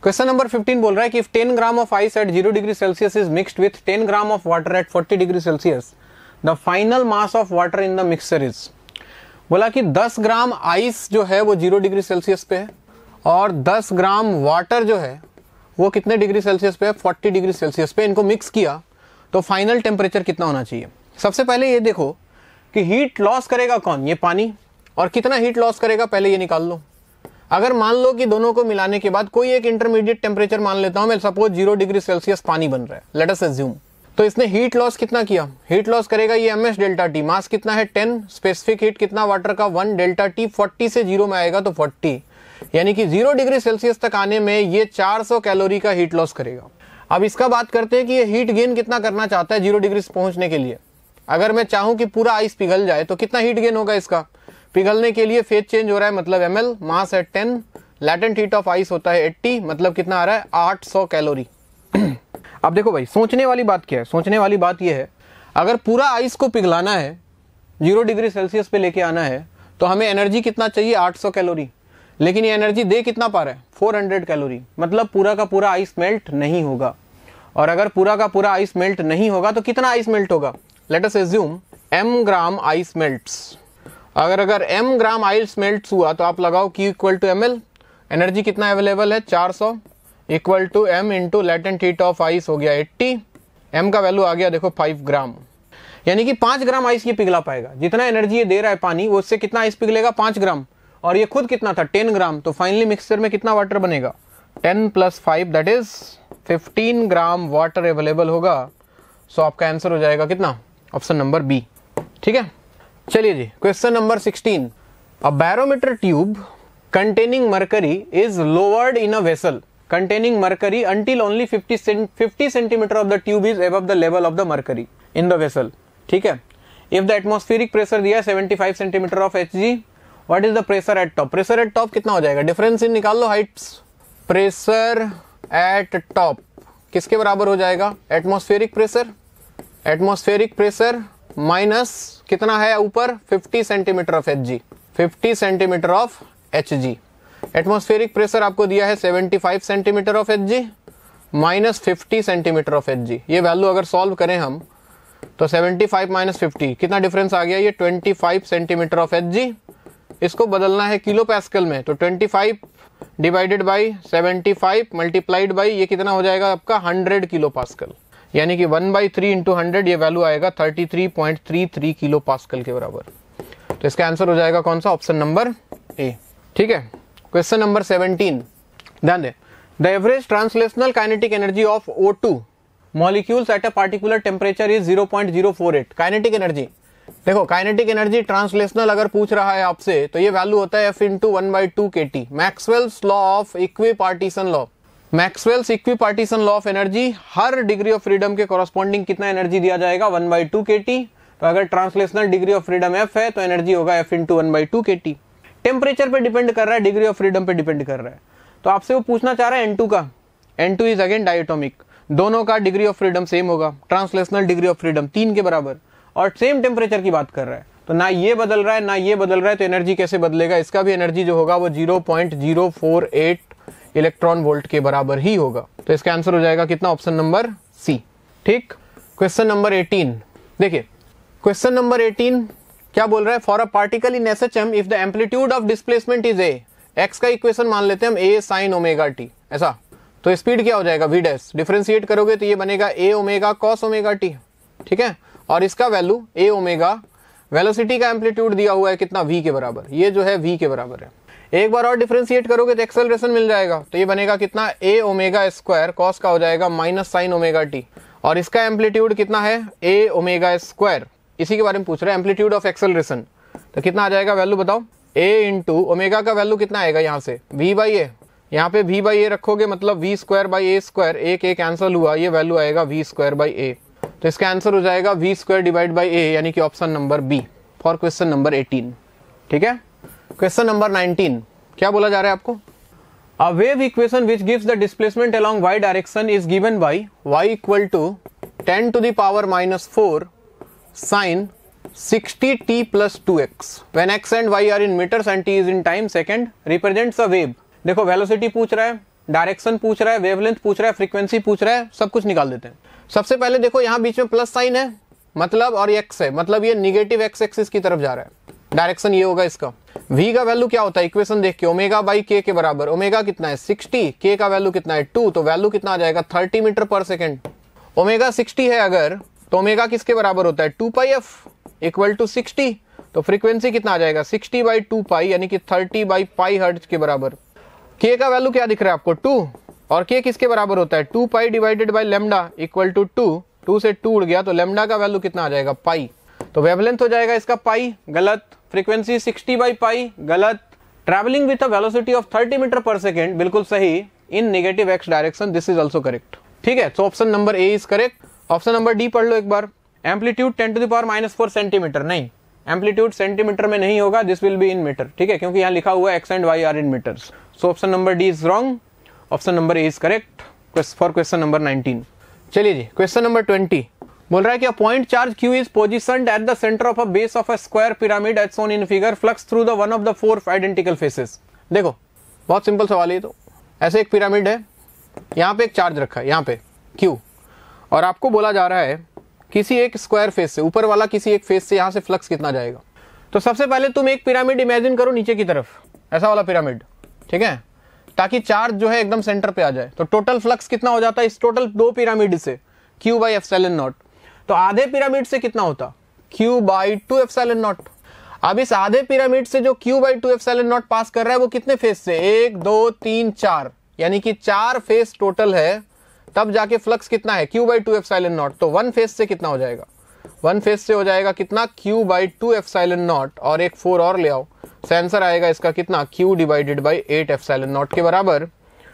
Question number 15 बोल रहा है कि if 10 gram of ice at 0 degree Celsius is mixed with 10 gram of water at 40 degree Celsius, the final mass of water in the mixture is. बोला कि 10 gram ice जो है वो 0 degree Celsius पे है, और 10 ग्राम वाटर जो है वो कितने डिग्री सेल्सियस पे है, 40 डिग्री सेल्सियस पे। इनको मिक्स किया तो फाइनल टेम्परेचर कितना होना चाहिए। सबसे पहले ये देखो कि हीट लॉस करेगा कौन, ये पानी, और कितना हीट लॉस करेगा पहले ये निकाल लो। अगर मान लो कि दोनों को मिलाने के बाद कोई एक इंटरमीडिएट टेम्परेचर मान लेता हूं मैं, सपोज 0 डिग्री सेल्सियस पानी बन रहा है, लेट अस अज्यूम, तो इसने हीट लॉस कितना किया, हीट लॉस करेगा ये ms डेल्टा टी, मास कितना है 10, स्पेसिफिक हीट कितना वाटर का 1 डेल्टा टी, 40 से 0 में आएगा तो 40, यानी कि 0 डिग्री सेल्सियस तक आने में ये 400 कैलोरी का हीट लॉस करेगा। अब इसका बात करते हैं कि ये हीट गेन कितना करना चाहता है 0 डिग्री पहुंचने के लिए। अगर मैं चाहूं कि पूरा आइस पिघल जाए तो कितना हीट गेन होगा इसका, पिघलने के लिए फेज चेंज हो रहा है मतलब ml, मास है 10, लैटेंट हीट ऑफ आइस होता है 80, मतलब कितना आ रहा है 800 कैलोरी। अब देखो भाई सोचने वाली बात क्या है, सोचने वाली बात यह है अगर पूरा आइस को पिघलाना है 0 डिग्री सेल्सियस पे लेके आना है तो हमें एनर्जी कितना चाहिए 800 कैलोरी, लेकिन ये एनर्जी दे कितना पा रहा है 400 कैलोरी, मतलब पूरा का पूरा आइस मेल्ट नहीं होगा। और अगर पूरा का पूरा आइस मेल्ट नहीं होगा तो कितना आइस मेल्ट होगा, let us assume m gram ice melts. अगर m ग्राम आइस मेल्ट हुआ तो आप लगाओ Q equal to ml, energy कितना अवेलेबल है 400 equal to m into latent heat of ice हो गया 80, m का वैल्यू आ गया देखो 5 ग्राम, यानी कि 5 ग्राम आइस ये पिघला पाएगा। जितना एनर्जी ये दे रहा है पानी वो उससे कितना आइस पिघलेगा 5 ग्राम, और ये खुद कितना था 10 ग्राम, तो फाइनली मिक्सचर में कितना वाटर बनेगा 10 + 5 that is 15 gram water available होगा। सो आपका आंसर हो जाएगा कितना, ऑप्शन नंबर बी। ठीक है, चलिए जी question number 16। A barometer tube containing mercury is lowered in a vessel containing mercury until only 50 centimeter of the tube is above the level of the mercury in the vessel। ठीक है, if the atmospheric pressure दिया 75 centimeter of Hg, what is the pressure at top? pressure at top कितना हो जाएगा, difference in निकाल लो Heights, pressure at top किसके बराबर हो जाएगा, एटमॉस्फेरिक प्रेशर माइनस कितना है ऊपर 50 centimetre of Hg, 50 centimetre of Hg। Atmospheric pressure आपको दिया है 75 centimetre of Hg minus 50 centimetre of Hg। ये वैल्यू अगर सॉल्व करें हम तो 75 माइनस 50 कितना डिफरेंस आ गया, ये 25 सेंटीमीटर ऑफ Hg। इसको बदलना है किलो पैस्कल में, तो 25 डिवाइडेड बाई 75 मल्टीप्लाइड बाई ये कितना हो जाएगा आपका 100 किलो पास्कल। यानी कि 1/3 इंटू 100 ये वैल्यू आएगा 33.33 किलो पास्कल के बराबर। तो इसका आंसर हो जाएगा कौन सा, ऑप्शन नंबर ए। ठीक है, क्वेश्चन नंबर 17, ध्यान दें। The average translational kinetic energy of O2 molecules at a particular temperature is 0.048। Kinetic energy, देखो काइनेटिक एनर्जी ट्रांसलेशनल अगर पूछ रहा है आपसे तो ये वैल्यू होता है F into 1/2 kT। Maxwell's law of equipartition law, Maxwell's equipartition law of energy, her degree of freedom के कॉरस्पॉन्डिंग कितना एनर्जी दिया जाएगा, 1/2 kT। तो अगर translational degree of freedom F है तो एनर्जी होगा F इंटू 1/2 kT। टेम्परेचर पे डिपेंड कर रहा है, डिग्री ऑफ फ्रीडम पे डिपेंड कर रहा है। तो आपसे वो पूछना चाह रहा है N2 का, N2 इज अगेन डायटोमिक, दोनों का डिग्री ऑफ फ्रीडम सेम होगा, ट्रांसलेशनल डिग्री ऑफ फ्रीडम 3 के बराबर, और सेम टेम्परेचर की बात कर रहा है। तो ना ये बदल रहा है ना ये बदल रहा है, तो एनर्जी कैसे बदलेगा, इसका भी एनर्जी जो होगा वो 0.048 इलेक्ट्रॉन वोल्ट के बराबर ही होगा। तो इसका आंसर हो जाएगा कितना, ऑप्शन नंबर सी। ठीक, क्वेश्चन नंबर 18 देखिए, क्वेश्चन नंबर 18 क्या बोल रहा है, for a particle in SHM if the amplitude of displacement is a, x का इक्वेशन मान लेते हैं हम a sin ओमेगा t, ऐसा। तो स्पीड क्या हो जाएगा v डैश, डिफरेंशिएट करोगे तो ये बनेगा a omega cos omega t। ठीक है, और इसका वैल्यू a ओमेगा, वेलोसिटी का एम्पलीट्यूड दिया हुआ है कितना, v के बराबर, ये जो है v के बराबर है। एक बार और डिफरेंशिएट करोगे तो एक्सेलरेशन मिल जाएगा, तो ये बनेगा कितना, a ओमेगा स्क्वायर, cos का हो जाएगा माइनस साइन ओमेगा t, और इसका एम्पलीट्यूड कितना है, a ओमेगा स्क्वायर, इसी के बारे में पूछ रहे हैं, एम्पलीट्यूड ऑफ एक्सेलरेशन। तो कितना आ जाएगा वैल्यू बताओ, a इंटू ओमेगा का वैल्यू कितना आएगा यहाँ से, v बाई ए, यहाँ पे v बाई ए रखोगे मतलब v square by A square, एक एक कैंसिल हुआ, ये वैल्यू आएगा v स्क्वायर बाई ए। तो इसका आंसर हो जाएगा v square divide by A, यानी कि option number B for question number 18। ठीक है, क्वेश्चन नंबर 19 क्या बोला जा रहा है आपको, a wave equation which gives the displacement along y direction is given by y equal to 10 to the power minus 4 sin 60t plus 2x when x and y are in meters and t is in time second represents a wave। देखो velocity पूछ रहा है, direction पूछ रहा है, wavelength पूछ रहा है, फ्रीक्वेंसी पूछ रहा है, सब कुछ निकाल देते हैं। सबसे पहले देखो यहाँ बीच में प्लस साइन है मतलब, और x है मतलब ये निगेटिव x एक्सिस की तरफ जा रहा है, डायरेक्शन ये होगा इसका। v का वैल्यू क्या होता है, इक्वेशन देख के, ओमेगा बाई k के बराबर, ओमेगा कितना है 60, k का वैल्यू कितना है 2, तो वैल्यू कितना आ जाएगा 30 मीटर पर सेकेंड। ओमेगा 60 है अगर, तो ओमेगा किसके बराबर होता है 2πf इक्वल टू 60, तो फ्रीक्वेंसी कितना आ जाएगा 60/2π यानी कि 30/π हर्ट्ज के बराबर। k का वैल्यू क्या दिख रहा है आपको 2, और k किसके बराबर होता है 2π divided by lambda equal to 2 से 2 उड़ गया, तो लैम्डा का वैल्यू कितना आ जाएगा पाई, तो वेवलेंथ हो जाएगा इसका पाई, गलत, फ्रीक्वेंसी 60/π गलत, travelling with a velocity of 30 metre per second बिल्कुल सही, in negative x direction, this is also correct. ठीक है, तो option number A is correct. Option number D पढ़ लो एक बार, amplitude 10 to the power minus 4 centimetre, नहीं एम्पलीट्यूड सेंटीमीटर में नहीं होगा, this will be in metre. ठीक है, क्योंकि यहाँ लिखा हुआ है x and y are in metres, so option number D is wrong, option number A is correct for question number 19। चलिए जी, क्वेश्चन नंबर 20 बोल रहा है कि a point charge q is positioned at the centre of a base of a square pyramid as shown in figure, flux through the one of the 4 identical faces. देखो बहुत simple सवाल है, तो ऐसे एक पिरामिड है, यहाँ पे एक चार्ज रखा है, यहाँ पे q, और आपको बोला जा रहा है किसी एक स्क्वायर फेस से, ऊपर वाला किसी एक फेस से यहाँ से फ्लक्स कितना जाएगा। तो सबसे पहले तुम एक पिरामिड इमेजिन करो नीचे की तरफ, ऐसा वाला पिरामिड, ठीक है, ताकि चार्ज जो है एकदम सेंटर पे आ जाए। तो टोटल फ्लक्स कितना हो जाता है इस टोटल 2 पिरामिड से, q/ε0। तो आधे पिरामिड से कितना होता, q/2ε0। अब इस आधे पिरामिड से जो q/2ε0 पास कर रहा है वो कितने फेस से, 1 2 3 4, यानी कि 4 फेस टोटल है, तब जाके फ्लक्स कितना है q/2ε0। तो 1 फेस से कितना हो जाएगा, 1 फेस से हो जाएगा कितना q/2ε0, और एक 4 और ले आओ, तो आंसर आएगा इसका कितना q/8ε0 के बराबर।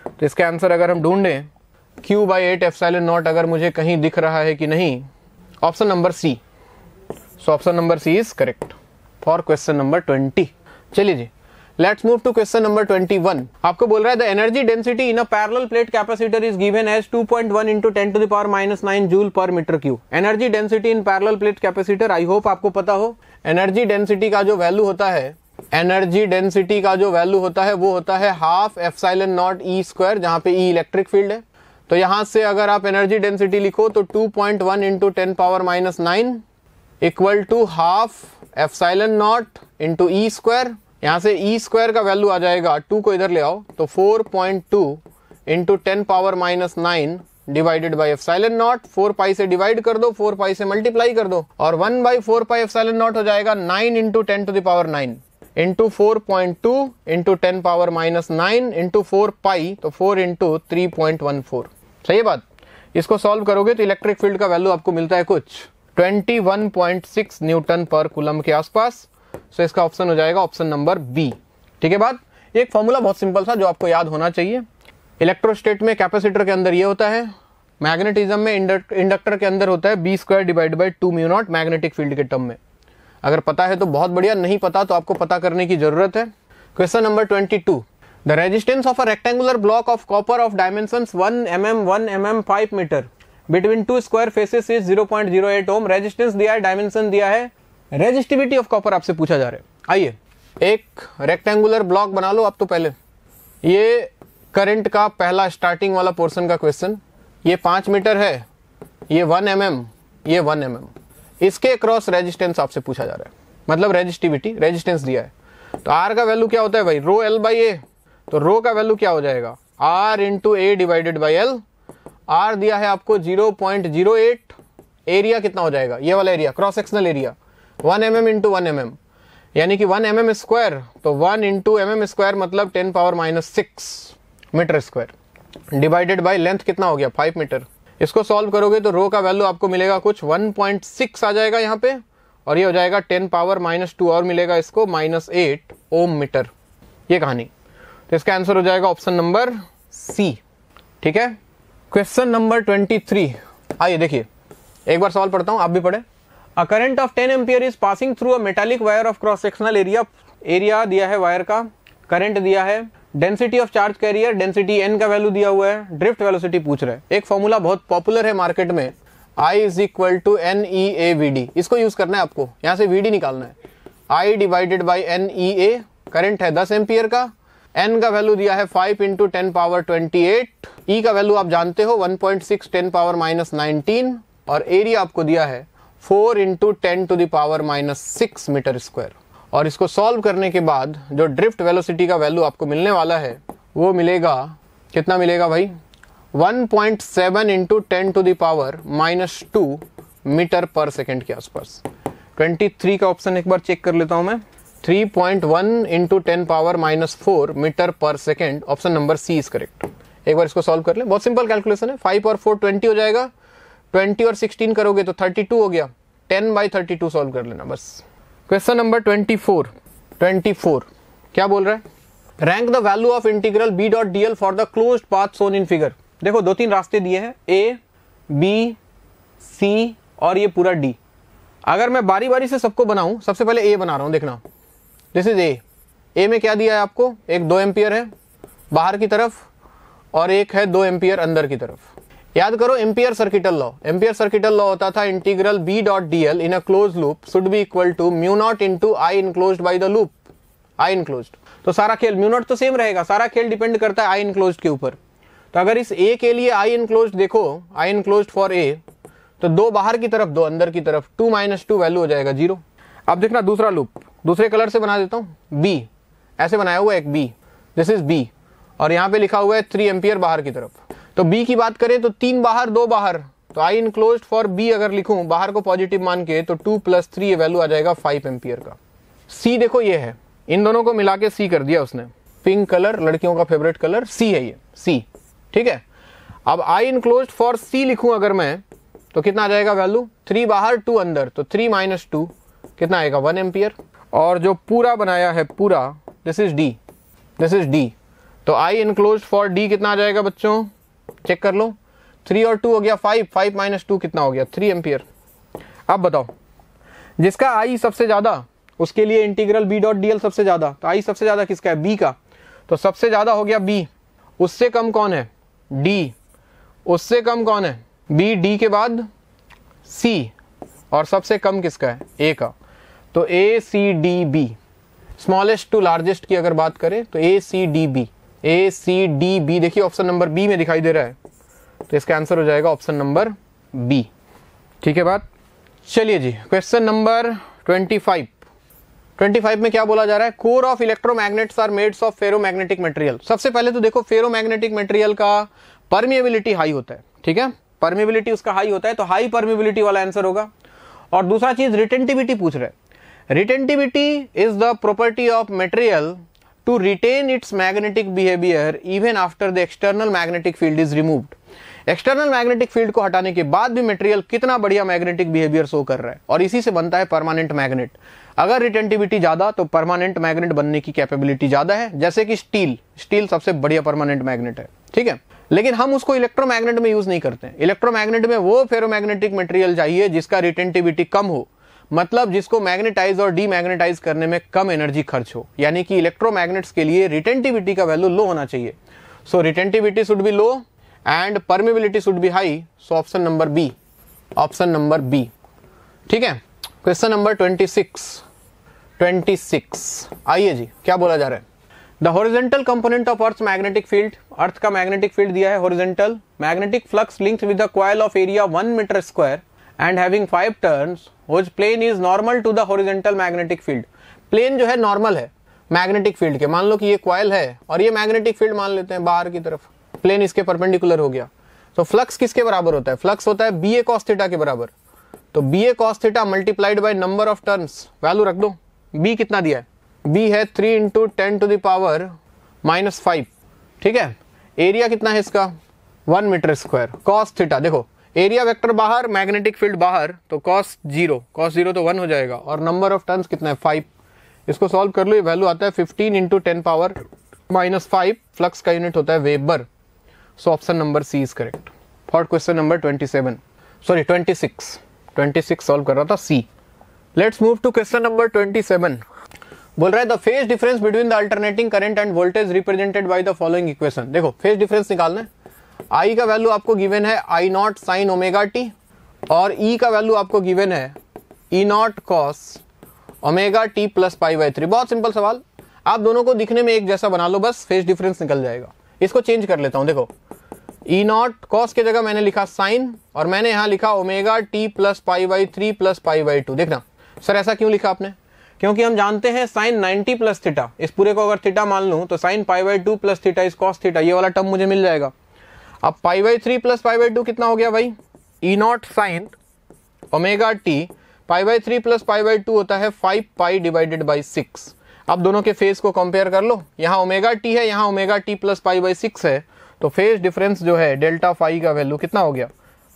तो इसका आंसर अगर हम ढूंढें q/8ε0 अगर मुझे कहीं दिख रहा है कि नहीं, option number C, so option number C is correct for question number 20। चलिए जी, let's move to question number 21। आपको बोल रहा है the energy density in a parallel plate capacitor is given as 2.1 into 10 to the power minus 9 joule per metre cube. Energy density in parallel plate capacitor, I hope आपको पता हो, energy density का जो value होता है, energy density का जो value होता है वो होता है हाफ ε0 e स्क्वायर, जहां पे E इलेक्ट्रिक फील्ड है। तो यहां से अगर आप एनर्जी डेंसिटी लिखो तो 2.1 into 10 power minus 9 equal to half ε0 into E square. यहां से E स्क्वायर का वैल्यू आ जाएगा, 2 को इधर ले आओ तो 4.2 into 10 power minus 9 divided by epsilon not, 4 पाई से डिवाइड कर दो, 4 पाई से मल्टीप्लाई कर दो, और 1/4 पाई एप्सिलॉन नॉट हो जाएगा 9 into 10 to the power 9 into 4.2 into 10 power -9 into 4 pi, तो 4 इंटू 3.14। सही है बात। इसको सॉल्व करोगे तो इलेक्ट्रिक फील्ड का वैल्यू आपको मिलता है कुछ 21.6 न्यूटन पर कूलम के आसपास। सो इसका ऑप्शन हो जाएगा ऑप्शन नंबर बी। ठीक है बात। एक फॉर्मूला बहुत सिंपल था जो आपको याद होना चाहिए। इलेक्ट्रोस्टेट में कैपेसिटर के अंदर ये होता है, मैग्नेटिज्म में इंडक्टर के अंदर होता है b² divide by 2 mu naught magnetic field के टर्म में। अगर पता है तो बहुत बढ़िया, नहीं पता तो आपको पता करने की जरूरत है। Question number 22, the resistance of a rectangular block of copper of dimensions 1 mm 1 mm 5 metre between 2 square faces is 0.08 ohm. Resistance दिया है, डायमेंशन दिया है, रेजिस्टिविटी ऑफ कॉपर आपसे पूछा जा रहा है। आइए एक रेक्टेंगुलर ब्लॉक बना लो आप। तो पहले ये करंट का पहला स्टार्टिंग वाला पोर्शन का क्वेश्चन, ये 5 मीटर है, ये 1 mm, ये 1 mm, इसके क्रॉस रेजिस्टेंस आपसे पूछा जा रहा है, मतलब रेजिस्टिविटी, रेजिस्टेंस दिया है। तो आर का वैल्यू क्या होता है भाई, रो एल बाई ए। तो रो का वैल्यू क्या हो जाएगा, R into A divided by L. R दिया है आपको 0.08, एरिया कितना हो जाएगा, ये वाला area, cross sectional area 1 mm into 1 mm, यानी कि 1 mm स्क्वायर, तो 1 इंटू mm स्क्वायर मतलब 10 power -6 metre square, divided by length कितना हो गया 5 मीटर। इसको सॉल्व करोगे तो रो का वैल्यू आपको मिलेगा कुछ 1.6 आ जाएगा यहाँ पे, और ये हो जाएगा 10 पावर -2 और मिलेगा इसको -8 ओम मीटर। ये कहानी। तो इसका आंसर हो जाएगा ऑप्शन नंबर सी। ठीक है। क्वेश्चन नंबर 23, आइए देखिए एक बार सवाल पढ़ता हूं, आप भी पढ़े। A current of 10 ampere is passing through a metallic wire of cross sectional area. Area दिया है वायर का, करंट दिया है, density of charge carrier, density n का वैल्यू दिया हुआ है, ड्रिफ्ट वेलोसिटी पूछ रहे हैं। एक फॉर्मूला बहुत पॉपुलर है मार्केट में, I is equal to NEA/VD। इसको यूज करना है आपको, यहां से VD निकालना है। I divided by NEA, current है 10 एम्पियर का, n का वैल्यू दिया है 5 इंटू 10 पावर 28, E का वैल्यू आप जानते हो 1.6 10 पावर -19, और एरिया आपको दिया है 4 into 10 to the power -6 metre square. और इसको सॉल्व करने के बाद जो ड्रिफ्ट वेलोसिटी का वैल्यू आपको मिलने वाला है वो मिलेगा, कितना मिलेगा भाई, 1.7 into 10 to the power -2 metre per second के आसपास। 23 का ऑप्शन एक बार चेक कर लेता हूं मैं, 3.1 into 10 power -4 metre per second. Option number C is correct. एक बार इसको सॉल्व कर ले, बहुत सिंपल कैलकुलेशन है। 5 और 4 20 हो जाएगा, 20 और 16 करोगे तो 32 हो गया, 10/32 सॉल्व कर लेना बस। क्वेश्चन नंबर 24 क्या बोल रहा है, rank the value of integral b dot dl for the closed path shown in figure. देखो 2-3 रास्ते दिए हैं, A, B, C और ये पूरा D। अगर मैं बारी बारी से सबको बनाऊं, सबसे पहले A बना रहा हूं, देखना दिस इज A में क्या दिया है आपको, एक 2 एम्पियर है बाहर की तरफ और एक है 2 एम्पियर अंदर की तरफ। याद करो ampere circuital law, ampere circuital law होता था integral b dot dl in a close loop should be equal to mu naught into I enclosed by the loop, I enclosed. तो सारा खेल, म्यू नॉट तो सेम रहेगा, सारा खेल depend करता है आई इनक्लोज्ड के ऊपर। तो अगर इस a के लिए आई इनक्लोज्ड देखो, आई इनक्लोज्ड फॉर a, तो 2 बाहर की तरफ 2 अंदर की तरफ, 2 - 2 वैल्यू हो जाएगा 0। अब देखना दूसरा लूप, दूसरे कलर से बना देता हूं, b ऐसे बनाया हुआ है एक b, दिस इज b, और यहाँ पे लिखा हुआ है 3 एम्पियर बाहर की तरफ। तो b की बात करें तो 3 बाहर 2 बाहर, तो आई इनक्लोज्ड फॉर b अगर लिखूं बाहर को पॉजिटिव मान के तो 2 + 3 ये वैल्यू आ जाएगा 5 एम्पियर का। c देखो ये है, इन दोनों को मिला के c कर दिया उसने, पिंक कलर लड़कियों का फेवरेट कलर c है ये c। ठीक है। अब आई इनक्लोज्ड फॉर c लिखूं अगर मैं तो कितना आ जाएगा वैल्यू, 3 बाहर 2 अंदर, तो 3 - 2 कितना आएगा 1 एम्पियर। और जो पूरा बनाया है पूरा, this is d, this is d। तो आई इनक्लोज्ड फॉर d कितना आ जाएगा बच्चों, चेक कर लो, 3 और 2 हो गया 5, 5 - 2 कितना हो गया 3 एम्पियर। अब बताओ जिसका आई सबसे ज्यादा उसके लिए इंटीग्रल b डॉट dl सबसे ज्यादा, तो आई सबसे ज्यादा किसका है, b का, तो सबसे ज्यादा हो गया b, उससे कम कौन है d, उससे कम कौन है b, d के बाद c, और सबसे कम किसका है a का, तो a c d b, smallest to largest की अगर बात करें तो a c d b, a c d b देखिए ऑप्शन नंबर बी में दिखाई दे रहा है, तो इसका आंसर हो जाएगा ऑप्शन नंबर बी। ठीक है बात। चलिए जी क्वेश्चन नंबर 25, 25 में क्या बोला जा रहा है, core of electromagnets are made of ferromagnetic material. सबसे पहले तो देखो फेरोमैग्नेटिक मटेरियल का परमिएबिलिटी हाई होता है, ठीक है, परमिएबिलिटी उसका हाई होता है, तो हाई परमिएबिलिटी वाला आंसर होगा। और दूसरा चीज रिटेंटिविटी पूछ रहे हैं। Retentivity is the property of material to retain its magnetic behaviour even after the external magnetic field is removed. External magnetic field को हटाने के बाद भी मटेरियल कितना बढ़िया मैग्नेटिक बिहेवियर शो कर रहा है, और इसी से बनता है परमानेंट मैग्नेट। अगर रिटेंटिविटी ज्यादा तो परमानेंट मैग्नेट बनने की कैपेबिलिटी ज्यादा है, जैसे कि स्टील सबसे बढ़िया परमानेंट मैग्नेट है, ठीक है। लेकिन हम उसको इलेक्ट्रोमैग्नेट में यूज नहीं करते हैं। इलेक्ट्रोमैग्नेट में वो फेरोमैग्नेटिक मटेरियल चाहिए जिसका रिटेंटिविटी कम हो, मतलब जिसको मैग्नेटाइज और डीमैग्नेटाइज करने में कम एनर्जी खर्च हो, यानी कि इलेक्ट्रोमैग्नेट्स के लिए रिटेंटिविटी का वैल्यू लो होना चाहिए। So retentivity should be low and permeability should be high. So option number B, option number B, ठीक है। क्वेश्चन नंबर 26 आइए जी, क्या बोला जा रहा है। The horizontal component of earth magnetic field, earth का मैग्नेटिक फील्ड दिया है horizontal, magnetic flux linked with the coil of area 1 metre square and having 5 turns which plane is normal to the horizontal magnetic field. Plane जो है normal है magnetic field के, मान लो कि ये कॉइल है और ये मैग्नेटिक फील्ड मान लेते हैं बाहर की तरफ, प्लेन इसके परपेंडिकुलर हो गया, तो फ्लक्स किसके बराबर होता है, फ्लक्स होता है बी ए कॉस थीटा के बराबर। तो B A cos theta multiplied by number of turns, value रख दो। बी कितना दिया है, बी है 3 इंटू 10 टू द पावर -5, ठीक है। एरिया कितना है इसका 1 मीटर स्क्वायर, कॉस थीटा, देखो एरिया वेक्टर बाहर मैग्नेटिक फील्ड बाहर, तो कॉस जीरो तो 1 हो जाएगा, और नंबर ऑफ टर्न्स कितना है 5। इसको सॉल्व कर लो, ये वैल्यू आता है 15 इंटू 10 पावर -5, फ्लक्स का यूनिट होता है weber. So option number C is correct for question number 26 solve कर रहा था C. Let's move to question number 27। बोल रहा है the phase difference between the alternating current and voltage represented by the following equation. देखो phase difference निकालना है। I का वैल्यू आपको गिवन है I naught sine omega T, और ई का वैल्यू आपको गिवन है E naught cos omega T plus pi by 3। बहुत सिंपल सवाल, आप दोनों को दिखने में एक जैसा बना लो, बस फेज डिफरेंस निकल जाएगा। इसको चेंज कर लेता हूं, देखो ई नॉट कॉस के जगह मैंने लिखा साइन, और मैंने यहां लिखा omega T plus pi by 3 plus pi by 2। देखना सर ऐसा क्यों लिखा आपने, क्योंकि हम जानते हैं साइन 90 प्लस थीटा, इस पूरे को अगर थीटा मान लूं तो sine pi by 2 plus theta is cos theta, ये वाला टर्म मुझे मिल जाएगा। अब pi by 3 plus pi by 2 कितना हो गया भाई, e naught sine omega t pi by 3 plus pi by 2 होता है 5 पाई डिवाइडेड बाई 6। अब दोनों के फेज को कंपेयर कर लो, यहाँ ओमेगा टी है, यहाँ omega T plus pi by 6 है, तो फेज डिफरेंस जो है डेल्टा फाई का वैल्यू कितना हो गया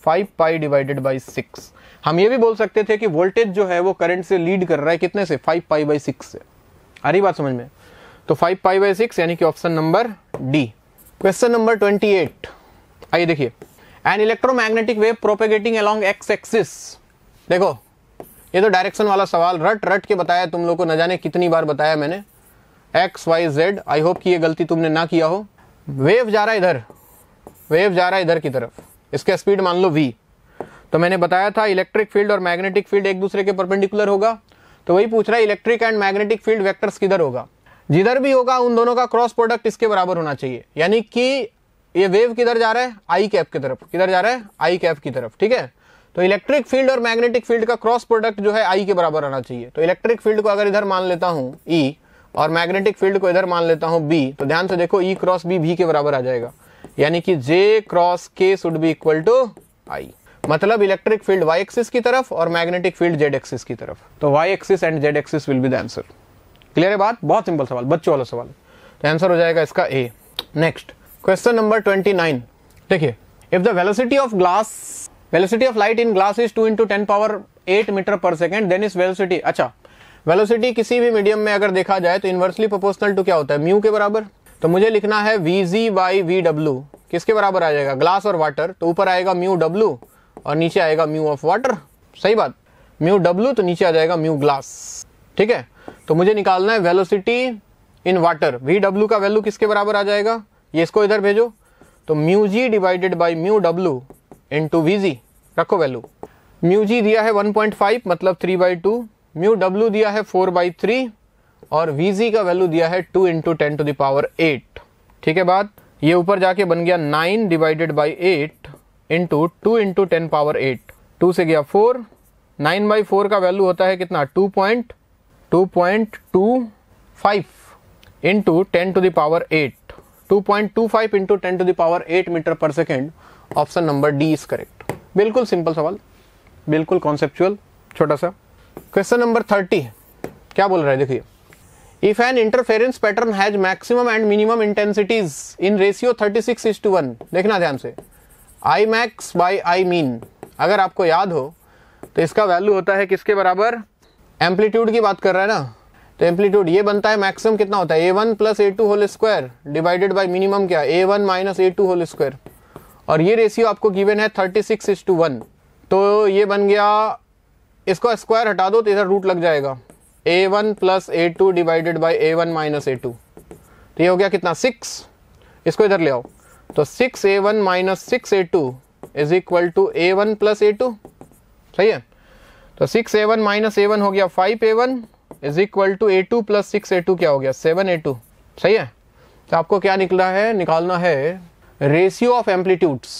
5 पाई डिवाइडेड बाई 6। हम ये भी बोल सकते थे कि वोल्टेज जो है वो करंट से लीड कर रहा है कितने से, 5 पाई बाई 6 से। आ रही बात समझ में, तो 5 पाई बाई 6 यानी कि option number D. Question number 28 आइए देखिए, an electromagnetic wave propagating along x axis. देखो ये तो डायरेक्शन वाला सवाल रट के बताया तुम लोग को, न जाने कितनी बार बताया मैंने, X Y Z. I hope कि ये गलती तुमने ना किया हो। वेव जा रहा है इधर, वेव जा रहा है इधर की तरफ, इसका स्पीड मान लो v। तो मैंने बताया था इलेक्ट्रिक फील्ड और मैग्नेटिक फील्ड एक दूसरे के परपेंडिकुलर होगा, तो वही पूछ रहा है electric and magnetic field vectors किधर होगा। जिधर भी होगा उन दोनों का क्रॉस प्रोडक्ट इसके बराबर होना चाहिए, यानी कि ये वेव किधर जा रहा है आई कैप की तरफ, किधर जा रहा है आई कैप की तरफ, ठीक है। तो इलेक्ट्रिक फील्ड और मैग्नेटिक फील्ड का क्रॉस प्रोडक्ट जो है आई के बराबर आना चाहिए। तो इलेक्ट्रिक फील्ड को अगर इधर मान लेता हूं ई और मैग्नेटिक फील्ड को इधर मान लेता हूं बी, तो ध्यान से देखो ई क्रॉस बी भी के बराबर आ जाएगा, यानी कि जे क्रॉस के शुड बी इक्वल टू आई। मतलब इलेक्ट्रिक फील्ड वाई एक्सिस की तरफ और मैग्नेटिक फील्ड जेड एक्सिस की तरफ, तो Y axis and Z axis will be the answer. Clear है बात, बहुत सिंपल सवाल, बच्चों वाला सवाल, तो आंसर हो जाएगा इसका ए। नेक्स्ट क्वेश्चन नंबर 29 देखिए, if the velocity of light in glass is 2 × 10⁸ metre per second, then is velocity. अच्छा, वेलोसिटी किसी भी मीडियम में अगर देखा जाए तो इनवर्सली प्रोपोर्शनल टू क्या होता है, म्यू के बराबर। तो मुझे लिखना है Vg बाई VW किसके बराबर आ जाएगा, ग्लास और वाटर, तो ऊपर आएगा म्यू W और नीचे आएगा म्यू ऑफ वाटर। सही बात, म्यू W तो नीचे आ जाएगा म्यू ग्लास, ठीक है। तो मुझे निकालना है वेलोसिटी इन वाटर, VW का वैल्यू किसके बराबर आ जाएगा, ये इसको इधर भेजो, तो mu g divided by mu W into VG, रखो वैल्यू। म्यू जी दिया है 1.5 मतलब 3/2, म्यू W दिया है 4/3 और VG का वैल्यू दिया है 2 × 10⁸। ठीक है बात, ये ऊपर जाके बन गया 9 डिवाइडेड बाई 8 इंटू 2 × 10⁸। 2 से गया 4, 9/4 का वैल्यू होता है कितना 2.6 2.25 into 10 to the power 8, 2.25 into 10 to the power 8 metre per second. Option number D is correct. बिल्कुल सिंपल सवाल, बिल्कुल कॉन्सेप्चुअल, छोटा सा। क्वेश्चन नंबर 30 क्या बोल रहा है देखिए, if an interference pattern has maximum and minimum intensities in ratio 36:1, देखना ध्यान से, I max by I min. अगर आपको याद हो तो इसका वैल्यू होता है किसके बराबर, एम्पलीट्यूड की बात कर रहा है ना, तो एम्पलीट्यूड ये बनता है मैक्सिमम कितना होता है, a1 plus a2 whole square divided by minimum क्या, a1 minus a2 whole square. और ये रेशियो आपको गिवन है 36:1, तो ये बन गया, इसको स्क्वायर हटा दो तो इधर रूट लग जाएगा, a1 plus a2 divided by a1 minus a2, तो ये हो गया कितना 6, इसको इधर ले आओ, तो 6a1 minus 6a2 is equal to a1 plus a2, सही है। तो 6a1 माइनस a1 हो गया 5a1 is equal to a2 plus 6a2 क्या हो गया 7a2, सही है। तो आपको क्या निकालना है रेशियो ऑफ एम्पलीट्यूड्स,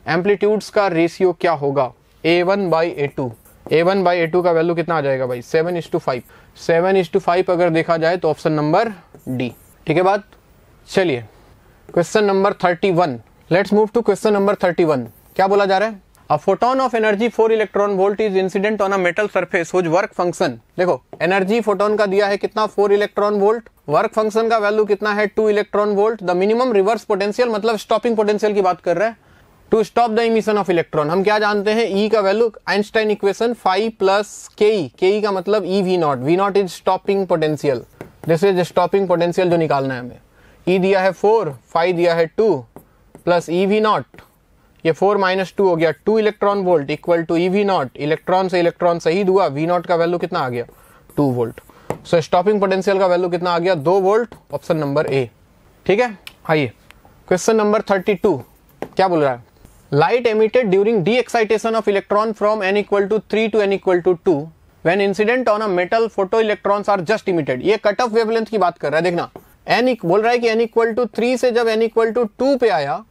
एम्पलीट्यूड्स का रेशियो क्या होगा, a1 by a2, a1 by a2 का वैल्यू कितना आ जाएगा भाई 7:5, 7:5 अगर देखा जाए तो ऑप्शन नंबर डी, ठीक है बात। चलिए question number 31, let's move to question number 31। क्या बोला जा रहा है, a photon of energy 4 electron volt is incident on a metal surface which work function, देखो एनर्जी फोटोन का दिया है कितना 4 इलेक्ट्रॉन वोल्ट, वर्क फंक्शन का वैल्यू कितना है 2 electron volt, the minimum reverse potential मतलब स्टॉपिंग पोटेंशियल की बात कर रहा है, to stop the emission of electron. हम क्या जानते हैं, ई का वैल्यू आइंस्टाइन इक्वेशन 5 प्लस के का मतलब ई V not is stopping potential, this is stopping potential जो निकालना है हमें। ई दिया है 4, 5 दिया है 2 प्लस ई वी नॉट, ये 4 माइनस 2 हो गया 2 electron volt equal to E V naught, electron से इलेक्ट्रॉन शहीद हुआ, वी नॉट का वैल्यू कितना आ गया 2 वोल्ट। सो स्टॉपिंग पोटेंशियल का वैल्यू कितना आ गया 2 वोल्ट, ऑप्शन नंबर ए, ठीक है। आइए क्वेश्चन नंबर 32 क्या बोल रहा है, light emitted during de excitation of electron from n equal to 3 to n equal to 2 when incident on a metal photo electrons are just emitted. ये कट ऑफ वेवलेंथ की बात कर रहा है, देखना n बोल रहा है कि n इक्वल टू 3 से जब n इक्वल टू 2 पे आया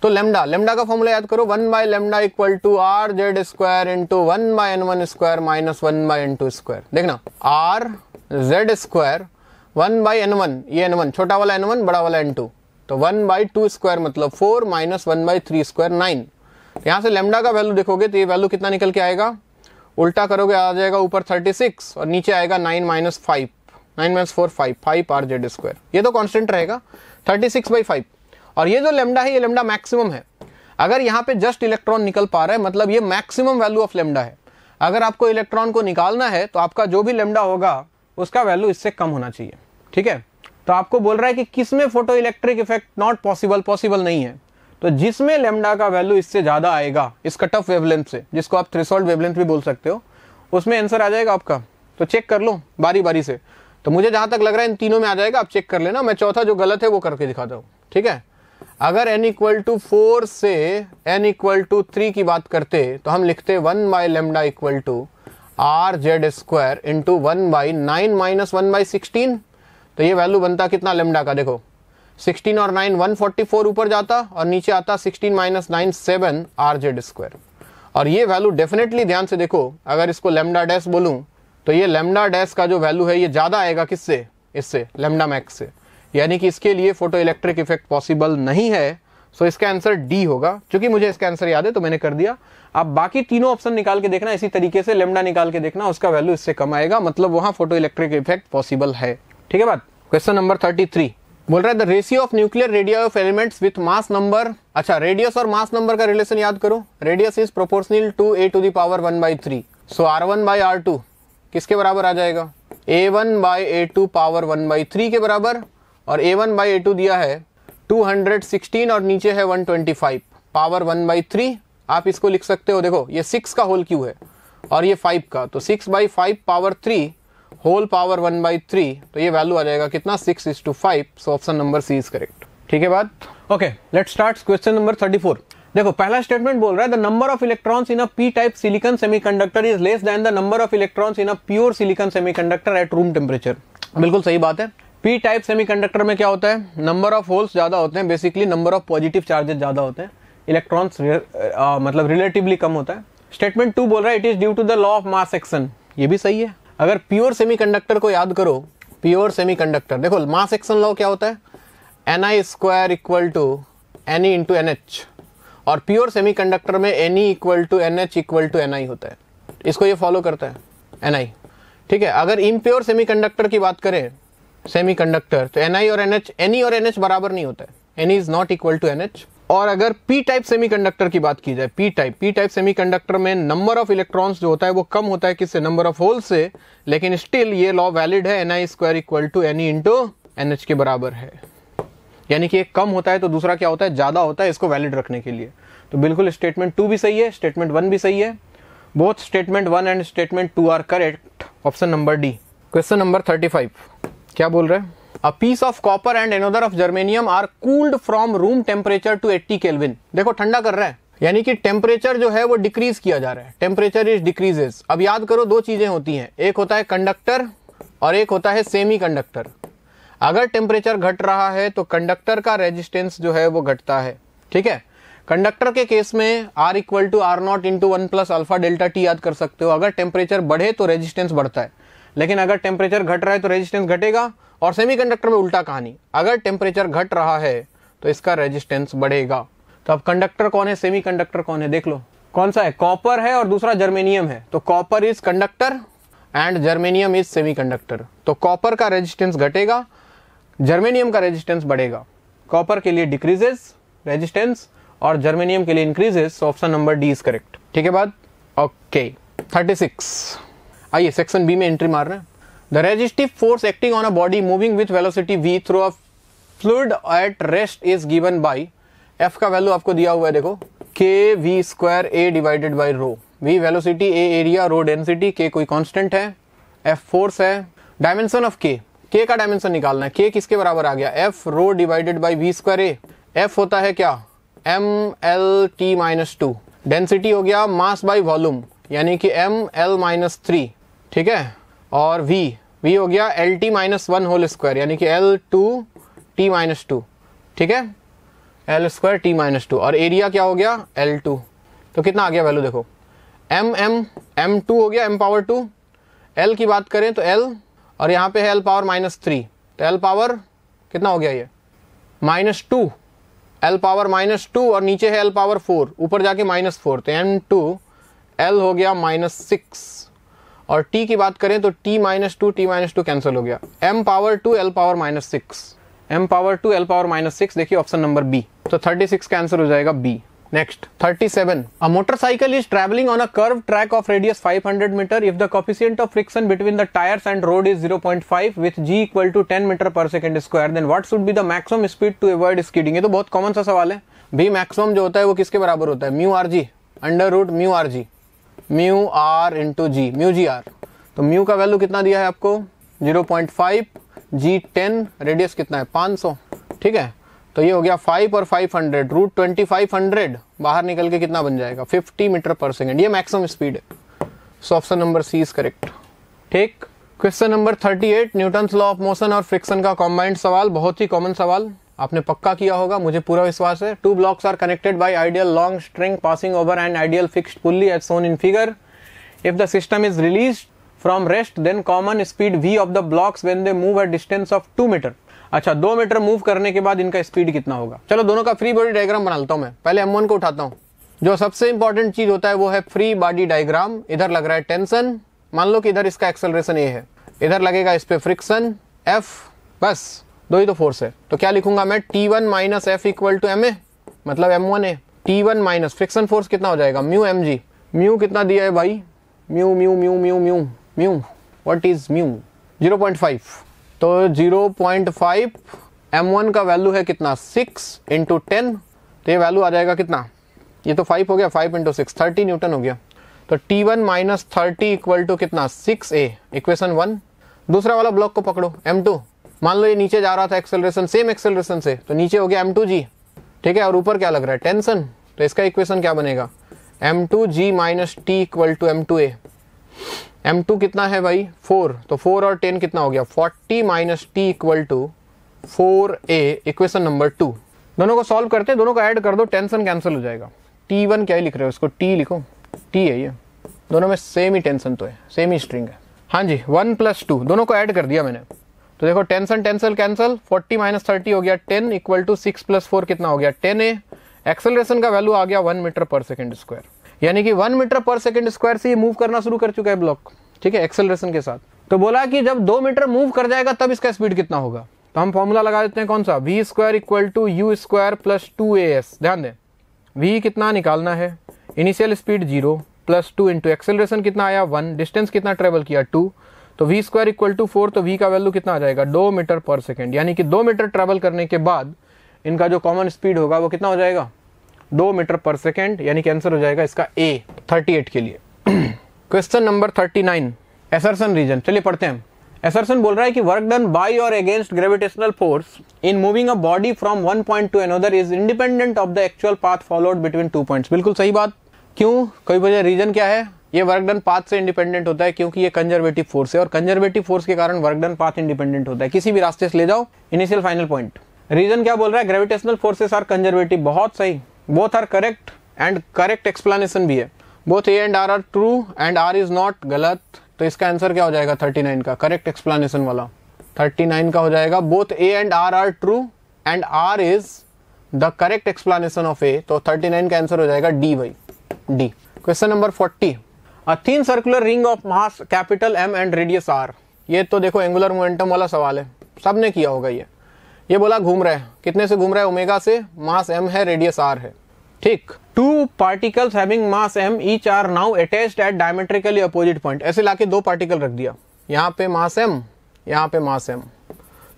तो लेमडा का फॉर्मूला याद करो, 1 by lambda equal to R Z square into 1 by n1 square minus 1 by n2 square. देखना R Z square 1 by n1, ये n1 छोटा वाला n1 बड़ा वाला n2, तो 1 बाई 2 स्क्वायर मतलब 4 माइनस 1 बाई 3 स्क्वायर 9। यहाँ से लेमडा का वैल्यू देखोगे तो ये वैल्यू कितना निकल के आएगा, उल्टा करोगे आ जाएगा ऊपर 36 और नीचे आएगा 9 minus 5, 9 minus 4 5 are Z square, ये तो कांस्टेंट रहेगा 36/5। और ये जो लेमडा है ये लेमडा मैक्सिमम है, अगर यहाँ पे जस्ट इलेक्ट्रॉन निकल पा रहा है मतलब ये मैक्सिमम वैल्यू ऑफ लेमडा है। अगर आपको इलेक्ट्रॉन को निकालना है तो आपका जो भी लेमडा होगा उसका वैल्यू इससे कम होना चाहिए, ठीक है। तो आपको बोल रहा है कि किसमें photo electric effect not possible नहीं है, तो जिसमें लेमडा का वैल्यू इससे ज्यादा आएगा इस कट ऑफ वेवलेंथ से, जिसको आप थ्रेशोल्ड वेवलेंथ भी बोल सकते हो, उसमें आंसर आ जाएगा आपका। तो चेक कर लो बारी बारी से, तो मुझे जहां तक लग रहा है इन तीनों में आ जाएगा, आप चेक कर लेना, मैं चौथा जो गलत है वो करके दिखाता हूँ, ठीक है। अगर n इक्वल टू 4 से n इक्वल टू 3 की बात करते तो हम लिखते 1 by lambda equal to R Z square into 1 by 9 minus 1 by 16, तो ये वैल्यू बनता कितना लेमडा का, देखो 16 और 9 144 ऊपर जाता और नीचे आता 16 माइनस 9 7 आर जेड स्क्वायर। और ये वैल्यू डेफिनेटली ध्यान से देखो, अगर इसको लेमडा डैश बोलूं तो ये लेमडा डैश का जो वैल्यू है ये ज्यादा आएगा किससे, इससे लेमडा मैक्स से, यानी कि इसके लिए फोटो इलेक्ट्रिक इफेक्ट पॉसिबल नहीं है। सो इसका आंसर डी होगा, क्योंकि मुझे इसका आंसर याद है तो मैंने कर दिया। आप बाकी तीनों ऑप्शन निकाल के देखना, इसी तरीके से लेमडा निकाल के देखना, उसका वैल्यू इससे कम आएगा, मतलब वहां फोटो इलेक्ट्रिक इफेक्ट पॉसिबल है, ठीक है बात। क्वेश्चन नंबर 33 बोल रहा है the ratio of nuclear radius of elements with mass number, अच्छा रेडियस और मास नंबर का रिलेशन याद करो, radius is proportional to a to the power 1/3, so r1 by r2 किसके बराबर आ जाएगा, a1 बाई a2 पावर 1/3 के बराबर, और a1 बाई a2 दिया है 216 और नीचे है 125 पावर 1/3। आप इसको लिख सकते हो, देखो ये 6 का होल क्यू है और ये 5 का, तो 6/5 पावर 3 होल पावर 1/3, तो ये वैल्यू आ जाएगा कितना 6:5। So option number C is correct, ठीक है बात। Okay let's start question number 34। देखो पहला स्टेटमेंट बोल रहा है the number of electrons in a P type silicon semiconductor is less than the number of electrons in a pure silicon semiconductor at room temperature. बिल्कुल सही बात है। P type semiconductor में क्या होता है, नंबर ऑफ होल्स ज्यादा होते हैं, basically number of positive charges ज्यादा होते हैं, इलेक्ट्रॉन्स मतलब रिलेटिवली कम होता है। स्टेटमेंट 2 बोल रहा है it is due to the law of mass action, ये भी सही है। अगर प्योर सेमीकंडक्टर को याद करो, प्योर सेमीकंडक्टर देखो मास एक्शन लॉ क्या होता है, Ni² equal to Ne into NH, और प्योर सेमीकंडक्टर में Ne equal to NH equal to Ni होता है, इसको ये फॉलो करता है Ni, ठीक है। अगर इम्प्योर सेमीकंडक्टर की बात करें सेमीकंडक्टर, तो Ni और NH बराबर नहीं होता है, Ne is not equal to NH। और अगर पी टाइप सेमीकंडक्टर की बात की जाए, पी टाइप सेमीकंडक्टर में नंबर ऑफ इलेक्ट्रॉन्स जो होता है वो कम होता है किससे, नंबर ऑफ होल से, लेकिन स्टिल ये लॉ वैलिड है, Ni² equal to Ne into NH के बराबर है, यानी कि एक कम होता है तो दूसरा क्या होता है, ज्यादा होता है, इसको वैलिड रखने के लिए। तो बिल्कुल स्टेटमेंट 2 भी सही है, स्टेटमेंट 1 भी सही है, both statement 1 and statement 2 are correct, option number D. Question number 35 क्या बोल रहे हैं, A piece of copper and another of germanium are cooled from room temperature to 80 Kelvin। देखो ठंडा कर रहा है, यानी कि टेम्परेचर जो है वो डिक्रीज किया जा रहा है, टेम्परेचर इज डिक्रीजेस। अब याद करो दो चीजें होती हैं, एक होता है कंडक्टर और एक होता है सेमी कंडक्टर। अगर टेम्परेचर घट रहा है तो कंडक्टर का रेजिस्टेंस जो है वो घटता है, ठीक है। कंडक्टर के केस में R equal to R0 into 1 plus alpha delta T याद कर सकते हो। अगर टेम्परेचर बढ़े तो रेजिस्टेंस बढ़ता है, लेकिन अगर टेम्परेचर घट रहा है तो रेजिस्टेंस घटेगा। और सेमीकंडक्टर में उल्टा कहानी, अगर टेम्परेचर घट रहा है तो इसका रेजिस्टेंस बढ़ेगा। तो अब कंडक्टर कौन है, सेमीकंडक्टर कौन है, देख लो कौन सा है, कॉपर है और दूसरा जर्मेनियम है। तो copper is conductor and germanium is semiconductor. तो कॉपर का रेजिस्टेंस घटेगा, जर्मेनियम का रेजिस्टेंस बढ़ेगा। कॉपर के लिए डिक्रीजेस रेजिस्टेंस और जर्मेनियम के लिए increases. Option number D is correct, ठीक है बात, ओके। 36 आइए सेक्शन बी में एंट्री मार रहे हैं। The resistive force acting on a body moving with velocity v through a fluid at rest is given by, F का वैल्यू आपको दिया हुआ है देखो, kv² a divided by rho. v velocity, a area, rho density, k कोई constant है, F force है। Dimension of k, k का डायमेंशन निकालना है, k किसके बराबर आ गया, F rho divided by v² a। F होता है क्या, mLt-2। डेंसिटी हो गया मास बाई वॉल्यूम, यानी कि ml-3, ठीक है। और v हो गया LT-1 होल स्क्वायर, यानी कि L2T-2, ठीक है, L2T-2। और एरिया क्या हो गया L2। तो कितना आ गया वैल्यू देखो, m2 हो गया, m पावर 2। L की बात करें तो L, और यहाँ पे है L पावर -3, तो L पावर कितना हो गया ये -2, L पावर -2, और नीचे है L पावर 4, ऊपर जाके -4, तो m2 L हो गया -6। और t की बात करें तो t-2 कैंसिल हो गया, m power 2 L power -6, m power 2 L power -6। देखिए ऑप्शन नंबर बी, तो 36 का आंसर हो जाएगा B. Next 37, a motorcycle is travelling on a curve track of radius 500 metre if the coefficient of friction between the tyres and road is 0.5 with g equal to 10 metre per second square, then what should be the maximum speed to avoid skidding. ये तो बहुत common सा सवाल है भी। Maximum जो होता है वो किसके बराबर होता है, mu R g, under root mu R g, mu R into g, mu g R. तो म्यू का वैल्यू कितना दिया है आपको 0.5, जी 10, रेडियस कितना है 500, ठीक है। तो ये हो गया 5 और 500, रूट 2500 बाहर निकल के कितना बन जाएगा 50 मीटर पर सेकेंड, ये मैक्सिमम स्पीड है। So option number C is correct, ठीक। Question number 38, Newton's law of motion और फ्रिक्शन का कॉम्बाइंड सवाल, बहुत ही कॉमन सवाल, आपने पक्का किया होगा, मुझे पूरा विश्वास है। 2 blocks are connected by ideal long string passing over an ideal fixed pulley as shown in figure. If the system is released from rest, then common speed v of the blocks when they move a distance of 2 meter। अच्छा 2 metre move करने के बाद इनका speed कितना होगा। चलो दोनों का फ्री बॉडी डायग्राम बना लेता हूं मैं। पहले m1 को उठाता हूं। जो सबसे इंपॉर्टेंट चीज होता है वो है फ्री बॉडी डायग्राम। इधर लग रहा है टेंशन, मान लो कि इधर इसका एक्सेलरेशन a है, इधर लगेगा इस पे फ्रिक्शन f, बस दो ही तो फोर्स है। तो क्या लिखूंगा मैं, T1 minus F equal to M A, मतलब M1 है। T1 माइनस फ्रिक्शन फोर्स कितना हो जाएगा, म्यू एम जी। म्यू कितना दिया है भाई, mu mu mu mu mu mu, what is mu, 0.5। तो 0.5, M1 का वैल्यू है कितना 6 इंटू 10, तो ये वैल्यू आ जाएगा कितना, ये तो 5 हो गया, 5 इंटू 6 30 न्यूटन हो गया। तो T1 माइनस 30 इक्वल टू कितना 6a, इक्वेशन 1। दूसरा वाला ब्लॉक को पकड़ो M2, मान लो ये नीचे जा रहा था एक्सेलरेशन, सेम एक्सेलरेशन से, तो नीचे हो गया m2g, ठीक है, और ऊपर क्या लग रहा है टेंशन, तो इसका इक्वेशन क्या बनेगा, m2g minus T equal to m2a। m2 कितना है भाई 4, तो 4 और 10 कितना हो गया 40 minus T equal to 4a, equation number 2। दोनों को सॉल्व करते हैं, दोनों को ऐड कर दो, टेंशन कैंसिल हो जाएगा। T1 क्या ही लिख रहे हो, इसको T लिखो, T है ये, दोनों में सेम ही टेंशन तो है, सेम ही स्ट्रिंग है। हाँ जी 1 + 2 दोनों को ऐड कर दिया मैंने, तो देखो टेंशन टेंसल कैंसल, 40 - 30 हो गया 10 = 6 + 4 कितना हो गया 10a। एक्सेलरेशन का वैल्यू आ गया 1 मीटर/सेकंड स्क्वायर, यानी कि 1 मीटर/सेकंड स्क्वायर से ये मूव करना शुरू कर चुका है ब्लॉक, ठीक है, एक्सेलरेशन के साथ। तो बोला कि जब 2 मीटर मूव कर जाएगा तब इसका स्पीड कितना होगा, तो हम फॉर्मूला लगा देते हैं कौन सा, v² = u² + 2as। ध्यान दें v कितना निकालना है, इनिशियल स्पीड 0 + 2 इंटू एक्सेलरेशन कितना आया 1, डिस्टेंस कितना ट्रेवल किया 2, तो v² = 4, तो v का वैल्यू कितना आ जाएगा 2 मीटर/सेकंड, यानी कि 2 मीटर ट्रेवल करने के बाद इनका जो कॉमन स्पीड होगा वो कितना हो जाएगा 2 मीटर/सेकंड, यानी कि आंसर हो जाएगा इसका ए 38 के लिए। क्वेश्चन नंबर 39 असर्शन रीजन, चलिए पढ़ते हैं। असर्शन बोल रहा है कि वर्क डन बाय और against gravitational force in moving a body from one point two another is independent of the actual path followed between 2 points. बिल्कुल सही बात। क्यों, कोई वजह, रीजन क्या है, ये वर्क डन पाथ से इंडिपेंडेंट होता है क्योंकि ये कंजर्वेटिव फोर्स है, और कंजर्वेटिव फोर्स के कारण वर्क डन पाथ इंडिपेंडेंट होता है, किसी भी रास्ते से ले जाओ, इनिशियल फाइनल पॉइंट। रीजन क्या बोल रहा है, ग्रेविटेशनल फोर्सेस आर कंजर्वेटिव, बहुत सही, both are correct and correct explanation भी है, both A and R are true and R is not गलत, तो इसका आंसर क्या हो जाएगा 39 का, करेक्ट एक्सप्लेनेशन वाला 39 का हो जाएगा, both A and R are true and R is the correct explanation of A, तो 39 का आंसर हो जाएगा डी भाई, D. Question number 40 a thin circular ring of mass capital M and radius R. ये तो देखो एंगुलर मोमेंटम वाला सवाल है, सबने किया होगा ये बोला घूम रहा है, कितने से घूम रहा है, ओमेगा से, मास m है, रेडियस r है, ठीक। 2 particles having mass m each are now attached at diametrically opposite point. ऐसे लाके 2 पार्टिकल रख दिया, यहाँ पे मास m, यहाँ पे मास m,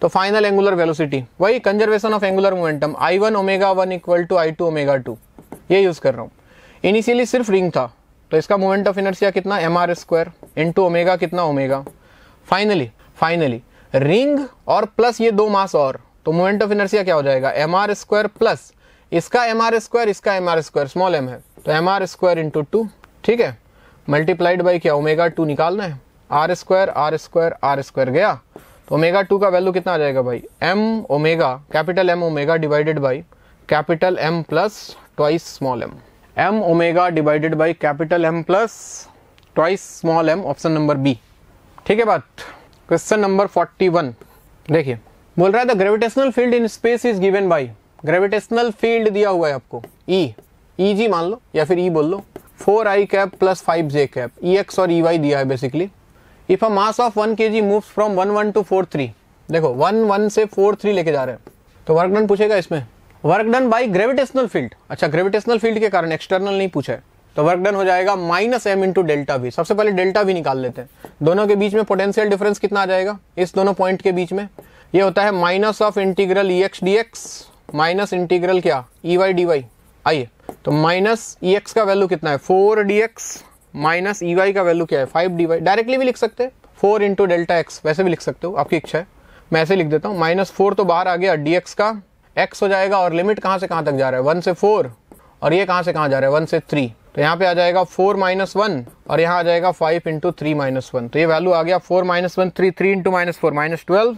तो फाइनल एंगुलर वेलोसिटी वही conservation of angular momentum I1 ω1 = I2 ω2, ये यूज कर रहा हूँ। इनिशियली सिर्फ रिंग था, तो इसका मोमेंट ऑफ इनर्शिया कितना mr² इंटू ओमेगा कितना ओमेगा, फाइनली रिंग और प्लस ये 2 मास और, तो मोमेंट ऑफ इनर्शिया क्या हो जाएगा mr² प्लस इसका mr², इसका mr², स्मॉल m है, तो mr² इंटू 2, ठीक है, मल्टीप्लाइड बाई क्या ω2 निकालना है, r² गया, तो ω2 का वैल्यू कितना आ जाएगा भाई m omega, capital M omega divided by capital M plus twice small m omega divided by capital M plus twice small m, option number B, ठीक है बात। क्वेश्चन नंबर 41 देखिए, बोल रहा है the gravitational field in space is given by, gravitational field दिया हुआ है आपको E मान लो या फिर E बोल लो, 4i cap plus 5j cap, Ex और Ey दिया है basically. If a mass of 1 kg moves from 1 1 to 4 3, देखो 1 1 से 4 3 लेके जा रहे हैं, तो वर्क डन पूछेगा इसमें, work done by gravitational field, अच्छा ग्रेविटेशनल फील्ड के कारण, एक्सटर्नल नहीं पूछा है, तो वर्क डन हो जाएगा -m इंटू डेल्टा वी। सबसे पहले डेल्टा वी निकाल लेते हैं, दोनों के बीच में पोटेंशियल डिफरेंस कितना आ जाएगा, इस दोनों पॉइंट के बीच में, ये होता है minus of integral Ex dx minus integral क्या Ey dy। आइए, तो माइनस Ex का वैल्यू कितना है 4 dx माइनस Ey का वैल्यू क्या है 5 dy, डायरेक्टली भी लिख सकते हैं 4 इंटू डेल्टा एक्स, वैसे भी लिख सकते हो, आपकी इच्छा है, मैं ऐसे लिख देता हूँ, -4 तो बाहर आ गया, dx का x हो जाएगा, और लिमिट कहाँ से कहाँ तक जा रहा है 1 से 4, और ये कहाँ से कहाँ जा रहा है 1 से 3, तो यहाँ पे आ जाएगा 4 - 1 और यहाँ आ जाएगा 5 इंटू 3 - 1, तो ये वैल्यू आ गया 4 - 1 3 इंटू -4 -12,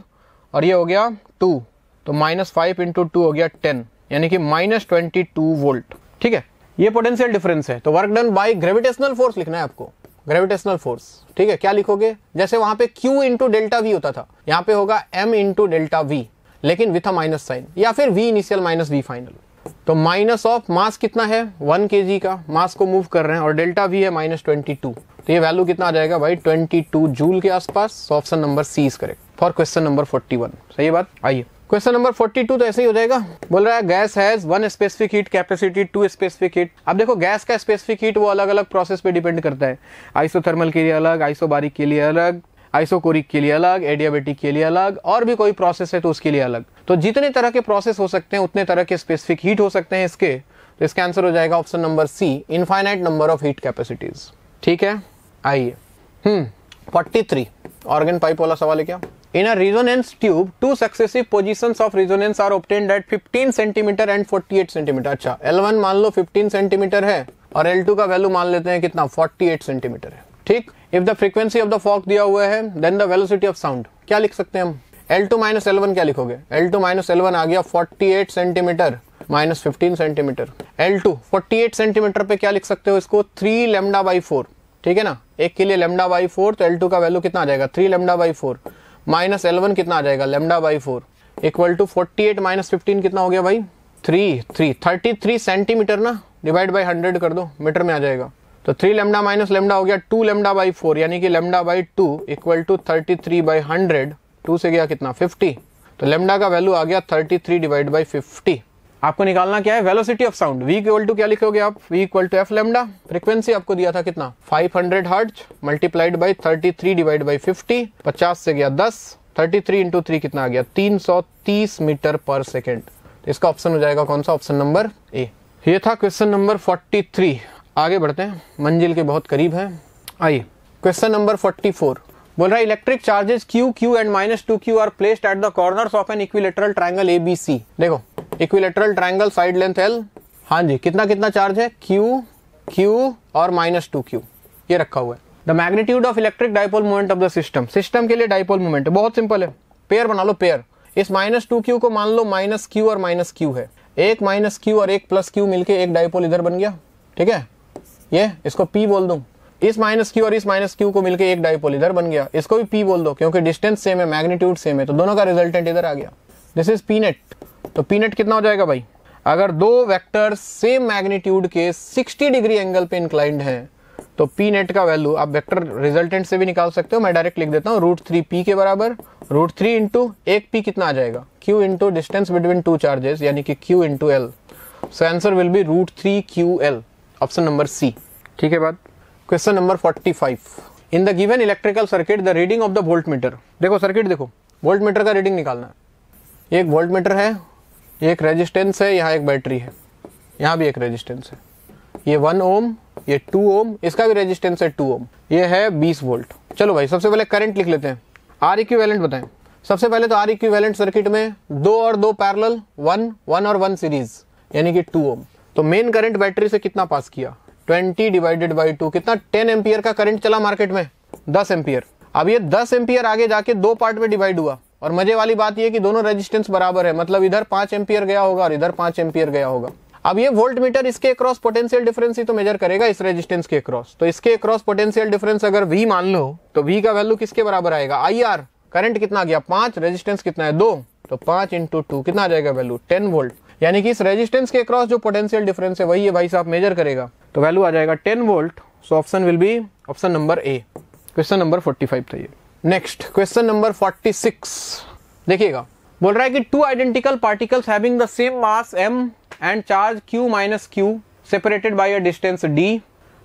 और ये हो गया 2, तो -5 इंटू 2 हो गया 10, यानी कि -22 वोल्ट, ठीक है। ये पोटेंशियल डिफरेंस है, तो work done by gravitational force लिखना है आपको, ग्रेविटेशनल फोर्स, ठीक है। क्या लिखोगे, जैसे वहां पे Q इंटू डेल्टा वी होता था, यहाँ पे होगा M इंटू डेल्टा वी, लेकिन विथ अ माइनस साइन, या फिर V initial minus V final. तो माइनस ऑफ मास कितना है 1 kg का मास को मूव कर रहे हैं, और डेल्टा वी है -22, तो ये वैल्यू कितना आ जाएगा भाई 22 जूल के आसपास, option number C is correct for question number 41। सही बात। आइए क्वेश्चन नंबर 42 तो ऐसे ही हो जाएगा, बोल रहा है gas has 1 specific heat capacity 2 specific heat. अब देखो गैस का स्पेसिफिक हीट वो अलग अलग प्रोसेस पे डिपेंड करता है, आइसोथर्मल के लिए अलग, आइसोबारिक के लिए अलग, आइसोकोरिक के लिए अलग, एडियाबेटिक के लिए अलग, और भी कोई प्रोसेस है तो उसके लिए अलग। तो जितने तरह के प्रोसेस हो सकते हैं उतने तरह के स्पेसिफिक हीट हो सकते हैं इसके, तो इसका आंसर हो जाएगा option number C, infinite number of heat capacities, ठीक है। आइए 43 ऑर्गन पाइप वाला सवाल है क्या। In a resonance tube, 2 successive positions of resonance are obtained at 15 cm and 48 cm। अच्छा L1 मान लो 15 cm है और L2 का वैल्यू मान लेते हैं कितना 48 cm है, ठीक। If the frequency of the fog दिया हुआ है, then the velocity of sound क्या लिख सकते हैं हम, L2 - L1 क्या लिखोगे, L2 - L1 आ गया 48 cm minus 15 cm, L2 48 cm पे क्या लिख सकते हो इसको 3 λ/4, ठीक है ना, एक के लिए लैम्डा बाई 4, तो L2 का वैल्यू कितना आ जाएगा 3 लैम्डा बाई 4 माइनस L1 कितना आ जाएगा lambda by 4 equal to 48 minus 15 कितना हो गया भाई 33 सेंटीमीटर ना, डिवाइड बाई 100 कर दो, मीटर में आ जाएगा। तो 3 लैम्डा माइनस लैम्डा हो गया 2 लैम्डा बाई 4, यानी कि lambda by 2 equal to 33 by 100, 2 से गया कितना 50, तो लैम्डा का वैल्यू आ गया 33 डिवाइड बाई 50। आपको निकालना क्या है velocity of sound, v equal to क्या लिखोगे आप, v equal to F lambda, frequency आपको दिया था कितना 500 hertz multiplied by 33 divide by 50, 50 से गया 10, 33 इंटू 3 कितना आ गया 330 मीटर पर सेकेंड। इसका ऑप्शन हो जाएगा कौन सा, ऑप्शन नंबर ए। ये था क्वेश्चन नंबर 43। आगे बढ़ते हैं, मंजिल के बहुत करीब हैं। आइए क्वेश्चन नंबर 44 बोल रहा है electric charges Q, Q and -2Q are placed at the corners of an equilateral triangle ABC। देखो equilateral triangle, side length L, हाँ जी, कितना कितना चार्ज है Q, Q और -2Q ये रखा हुआ है। The magnitude of electric dipole moment of the system, system के लिए डाइपोल मोमेंट बहुत सिंपल है, पेयर बना लो पेयर। इस -2Q को मान लो -Q और -Q है, एक -Q और एक +Q मिलके एक डाइपोल इधर बन गया, ठीक है, ये इसको P बोल दूं। इस -Q और इस -Q को मिलके एक डाइपोल इधर बन गया, इसको भी P बोल दो क्योंकि डिस्टेंस सेम है, मैग्नीट्यूड सेम है, तो दोनों का रिजल्टेंट इधर आ गया। This is P net. तो P नेट कितना हो जाएगा भाई, अगर दो वेक्टर सेम मैग्नीट्यूड के 60 डिग्री एंगल पे इंक्लाइंड हैं तो P नेट का वैल्यू आप वेक्टर रिजल्टेंट से भी निकाल सकते हो, मैं डायरेक्ट लिख देता हूँ √3P के बराबर, √3 इंटू एक P कितना आ जाएगा Q into distance between two charges यानी कि Q into L। So answer will be √3QL, option number C. ठीक है बात। Question number 45 in the given electrical circuit the reading of the voltmeter. देखो circuit देखो, voltmeter का reading निकालना है। एक वोल्ट मीटर है, एक रेजिस्टेंस है, यहाँ एक बैटरी है, यहाँ भी एक रेजिस्टेंस है, ये 1 ओम, ये 2 ओम, इसका भी रेजिस्टेंस है 2 ओम, ये है 20 वोल्ट। चलो भाई सबसे पहले करंट लिख लेते हैं, आर इक्विवेलेंट बताएं। सबसे पहले तो आर इक्विवेलेंट सर्किट में 2 और 2 पैरेलल, 1 और 1 सीरीज यानी कि 2 ओम। तो मेन करंट बैटरी से कितना पास किया 20 डिवाइडेड बाई 2, कितना 10 एम्पियर का करंट चला मार्केट में, 10 एम्पियर। अब ये 10 एम्पियर आगे जाके 2 पार्ट में डिवाइड हुआ, और मजे वाली बात ये कि दोनों रेजिस्टेंस बराबर है, मतलब इधर 5 एम्पियर गया होगा और इधर 5 एम्पियर गया होगा। अब ये वोल्ट मीटर इसके अक्रॉस पोटेंशियल डिफरेंस ही तो मेजर करेगा, इस रेजिस्टेंस के अक्रॉस। तो इसके अक्रॉस पोटेंशियल डिफरेंस अगर V मान लो तो V का वैल्यू किसके बराबर आएगा, IR। करंट कितना गया 5, रेजिस्टेंस कितना है 2, तो 5 इंटू 2 कितना आ जाएगा वैल्यू 10 वोल्ट। यानी कि इस रेजिस्टेंस के अक्रॉस जो पोटेंशियल डिफरेंस है वही है भाई साहब मेजर करेगा, तो वैल्यू आ जाएगा 10 volt. So option will be option number A. Question number 45 था ये। नेक्स्ट क्वेश्चन नंबर 46 देखिएगा, बोल रहा है कि 2 identical particles having the same mass m and charge q minus q separated by a distance d।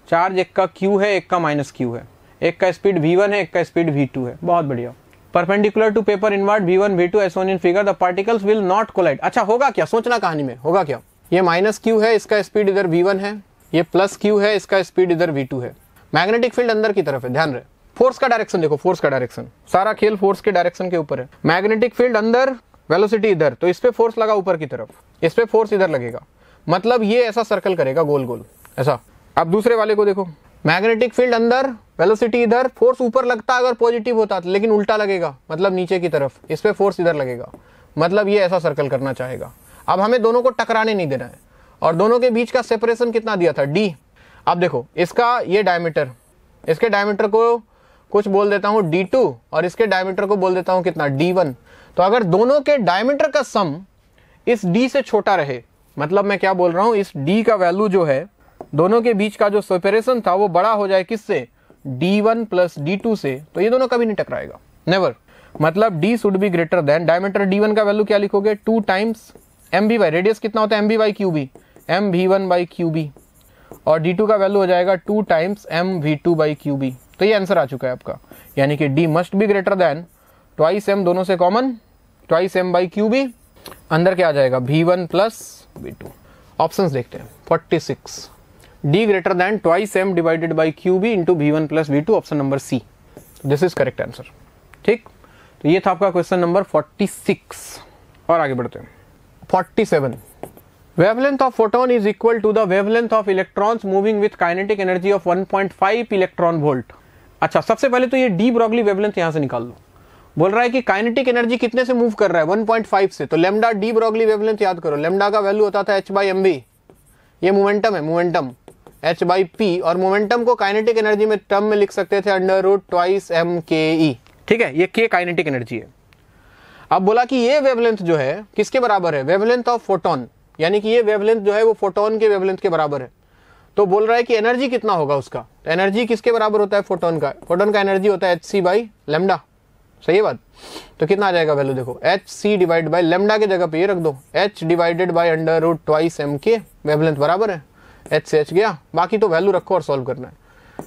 Charge एक का q है, एक का माइनस q है, एक का स्पीड v1 है, एक का स्पीड v2 है। बहुत बढ़िया। Perpendicular to paper invert v1 v2 as shown in figure the particles will not collide. अच्छा होगा क्या, सोचना कहानी में होगा क्या, ये माइनस q है, इसका स्पीड इधर v1 है, ये प्लस q है, इसका स्पीड इधर v2 है। मैग्नेटिक फील्ड अंदर की तरफ है, ध्यान रहे। फोर्स का डायरेक्शन देखो, फोर्स का डायरेक्शन, सारा खेल फोर्स के डायरेक्शन के ऊपर है। मैग्नेटिक फील्ड अंदर, वेलोसिटी इधर, तो इस पे फोर्स लगा ऊपर की तरफ, इस पे फोर्स इधर लगेगा, मतलब ये ऐसा सर्कल करेगा गोल गोल ऐसा। अब दूसरे वाले को देखो, मैग्नेटिक फील्ड अंदर, वेलोसिटी इधर, फोर्स ऊपर लगता अगर पॉजिटिव होता तो, लेकिन उल्टा लगेगा, मतलब नीचे की तरफ, इस पे फोर्स इधर लगेगा, मतलब ये ऐसा सर्कल करना चाहेगा। अब हमें दोनों को टकराने नहीं देना है, और दोनों के बीच का सेपरेशन कितना दिया था d। अब देखो इसका ये डायमीटर, इसके डायमीटर को कुछ बोल देता हूं d2 और इसके डायमीटर को बोल देता हूं कितना d1। तो अगर दोनों के डायमीटर का सम इस d से छोटा रहे, मतलब मैं क्या बोल रहा हूं, इस d का वैल्यू जो है, दोनों के बीच का जो सेपरेशन था वो बड़ा हो जाए किससे, d1 प्लस d2 से, तो ये दोनों कभी नहीं टकराएगा, नेवर। मतलब d should be greater then, diameter d1 का वैल्यू क्या लिखोगे 2 टाइम्स mv बाई, रेडियस कितना होता है mv by QB, mv1 by QB, और d2 का वैल्यू हो जाएगा 2 टाइम्स mv2 बाई क्यूबी। तो ये आंसर आ चुका है आपका, यानी कि d must be greater than twice m, दोनों से common twice m by QB, अंदर क्या आ जाएगा v1 प्लस v2। ऑप्शंस देखते हैं 46 d greater than twice m divided by QB into v1 plus v2, option number C, this is correct answer. ठीक, तो ये था आपका क्वेश्चन नंबर 46। और आगे बढ़ते हैं 47। Wavelength of photon is equal to the wavelength of electrons moving with kinetic energy of 1.5 electron volt. अच्छा सबसे पहले तो ये डी ब्रॉगली वेवलेंथ यहां से निकाल लो। बोल रहा है कि काइनेटिक एनर्जी कितने से मूव कर रहा है 1.5 से, तो लेमडा डी ब्रॉगली वेवलेंथ याद करो, लेमडा का वैल्यू होता था h बाई एम बी, ये मोमेंटम है, मोमेंटम h/p, और मोमेंटम को काइनेटिक एनर्जी में टर्म में लिख सकते थे √2 mke। ठीक है, ये k काइनेटिक एनर्जी है। अब बोला कि ये वेवलेंथ जो है किसके बराबर है, वेवलेंथ ऑफ फोटोन, यानी कि ये वेवलेंथ जो है वो फोटोन के वेवलेंथ के बराबर है। तो बोल रहा है कि एनर्जी कितना होगा उसका, एनर्जी किसके बराबर होता है, फोटोन का। फोटोन का एनर्जी होता है hc/λ, सही है बात। तो कितना आ जाएगा वैल्यू, देखो hc डिवाइड बाई लैम्डा के जगह पे ये रख दो, h divided by √2 mk, wavelength बराबर है, h से h गया, बाकी तो वैल्यू रखो और सॉल्व करना है।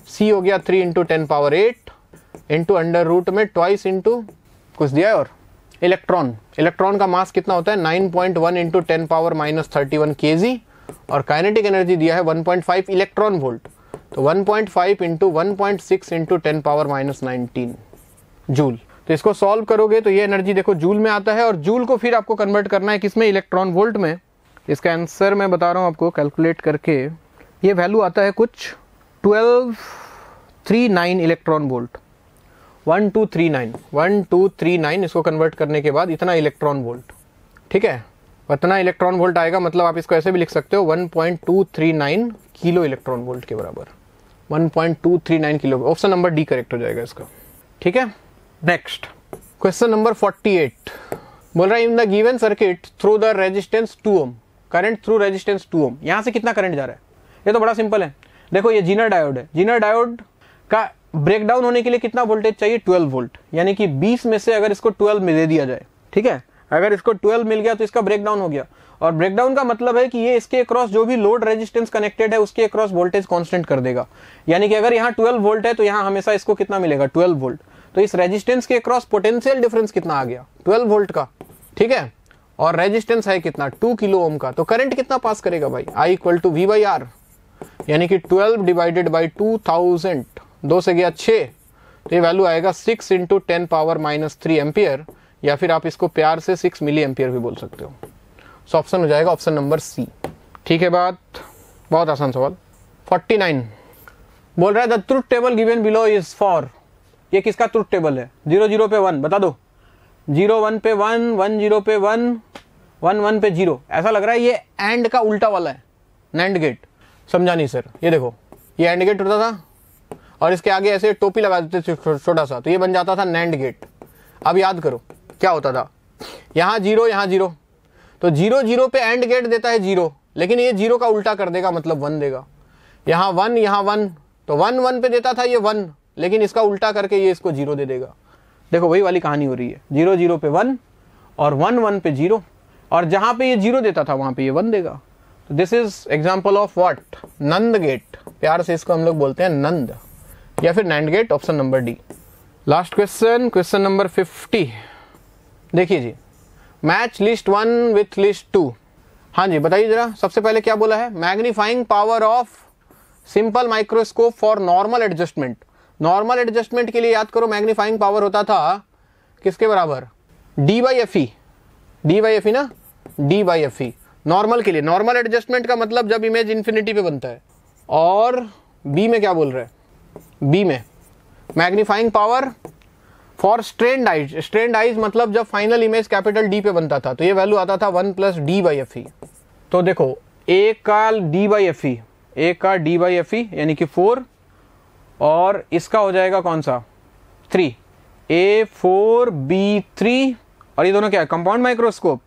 c हो गया 3 × 10⁸ इंटू अंडर रूट में ट्वाइस इंटू कुछ दिया है, और इलेक्ट्रॉन का मास कितना होता है 9.1 × 10⁻³ kg, और काइनेटिक एनर्जी दिया है 1.5 इलेक्ट्रॉन वोल्ट, तो 1.5 × 1.6 × 10⁻⁻19 जूल। तो इसको सॉल्व करोगे तो ये एनर्जी देखो जूल में आता है, और जूल को फिर आपको कन्वर्ट करना है किसमें, इलेक्ट्रॉन वोल्ट में। इसका आंसर मैं बता रहा हूँ आपको कैलकुलेट करके, ये वैल्यू आता है कुछ 1239 इलेक्ट्रॉन वोल्ट, 1239। इसको कन्वर्ट करने के बाद इतना इलेक्ट्रॉन वोल्ट, ठीक है, इतना इलेक्ट्रॉन वोल्ट आएगा, मतलब आप इसको ऐसे भी लिख सकते हो 1.239 किलो इलेक्ट्रॉन वोल्ट के बराबर, 1.239 kilo. Option number D correct हो जाएगा इसका, ठीक है। नेक्स्ट क्वेश्चन नंबर 48 बोल रहा है in the given circuit through the resistance 2 ohm, current through resistance 2 ohm, यहां से कितना करंट जा रहा है, ये तो बड़ा सिंपल है। देखो ये जीनर डायोड है, जीनर डायोड का ब्रेकडाउन होने के लिए कितना वोल्टेज चाहिए, 12 वोल्ट, यानी कि 20 में से अगर इसको 12 में दे दिया जाए, ठीक है, अगर इसको 12 मिल गया तो इसका ब्रेकडाउन हो गया। और ब्रेकडाउन का मतलब है कि ये इसके अक्रॉस जो भी लोड रेजिस्टेंस कनेक्टेड है उसके अक्रॉस वोल्टेज कांस्टेंट कर देगा, यानी कि अगर यहाँ 12 वोल्ट है तो यहाँ हमेशा इसको कितना मिलेगा, 12 वोल्ट। तो इस रेजिस्टेंस के अक्रॉस पोटेंशियल डिफरेंस कितना आ गया, 12 वोल्ट का, ठीक है, और रेजिस्टेंस है कितना 2 किलो ओम का, तो करंट कितना पास करेगा भाई, I = V/R, यानी कि 12 डिवाइडेड बाई 2000, 2 से गया 6, तो ये वैल्यू आएगा 6 × 10⁻³ एम्पियर, या फिर आप इसको प्यार से 6 मिली एम्पियर भी बोल सकते हो। सो ऑप्शन हो जाएगा ऑप्शन नंबर सी, ठीक है बात, बहुत आसान सवाल। 49 बोल रहा है the truth table given below is for, ये किसका ट्रुथ टेबल है, 0 0 पे 1 बता दो, 0 1 पे 1, 1 0 पे 1, 1 1 पे 0, ऐसा लग रहा है ये एंड का उल्टा वाला है, नैंड गेट। समझा नहीं सर, ये देखो ये एंड गेट होता था और इसके आगे ऐसे टोपी लगा देते थे छोटा सा, तो ये बन जाता था नैंड गेट। अब याद करो क्या होता था, यहाँ 0 यहाँ 0, तो 0 0 पे एंड गेट देता है 0, लेकिन ये 0 का उल्टा कर देगा, मतलब 1 देगा। यहाँ 1 यहाँ 1, तो 1 1 पे देता था ये 1, लेकिन इसका उल्टा करके ये इसको 0 दे देगा। देखो वही वाली कहानी हो रही है, 0 0 पे 1 और 1 1 पे 0, और जहां पे ये 0 देता था वहां पे ये 1 देगा। तो this is example of what, NAND gate, प्यार से इसको हम लोग बोलते हैं नंद, या फिर NAND gate, option number D. Last question, question number 50, देखिए जी, मैच लिस्ट 1 विथ लिस्ट 2। हाँ जी बताइए जरा, सबसे पहले क्या बोला है, magnifying power of simple microscope for normal adjustment. Normal adjustment के लिए याद करो मैग्नीफाइंग पावर होता था किसके बराबर, D/FE, D/FE ना, D/FE नॉर्मल के लिए। नॉर्मल एडजस्टमेंट का मतलब जब इमेज इंफिनिटी पे बनता है। और बी में क्या बोल रहे हैं, बी में magnifying power for strained eyes. Strained eyes मतलब जब फाइनल इमेज कैपिटल डी पे बनता था तो ये वैल्यू आता था 1 + D/FE। तो देखो ए का D/FE, ए का D/FE यानी कि 4, और इसका हो जाएगा कौन सा 3, A4B3, और ये दोनों क्या है, कंपाउंड माइक्रोस्कोप।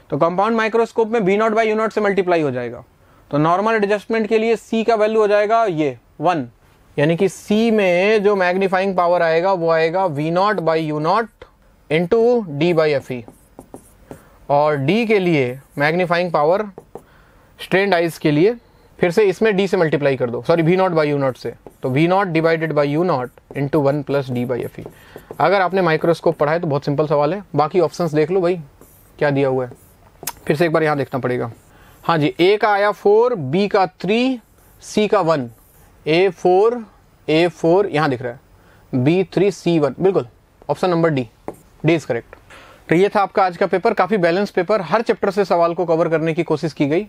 तो कंपाउंड माइक्रोस्कोप में V0/U0 से मल्टीप्लाई हो जाएगा। तो नॉर्मल एडजस्टमेंट के लिए C का वैल्यू हो जाएगा ये 1, यानी कि C में जो मैग्नीफाइंग पावर आएगा वो आएगा V0/U0 इंटू D/FE। और D के लिए मैग्नीफाइंग पावर स्ट्रेन्ड आइज के लिए फिर से इसमें D से मल्टीप्लाई कर दो, सॉरी V0/U0 से, तो V0 divided by U0 into 1 + D/FE। अगर आपने माइक्रोस्कोप पढ़ा है तो बहुत सिंपल सवाल है, बाकी ऑप्शंस देख लो भाई क्या दिया हुआ है, फिर से एक बार यहाँ देखना पड़ेगा। हाँ जी, A का आया 4, B का 3, C का 1, A4 यहाँ दिख रहा है, B3 C1, बिल्कुल option number D is correct. तो ये था आपका आज का पेपर, काफ़ी बैलेंस पेपर, हर चैप्टर से सवाल को कवर करने की कोशिश की गई,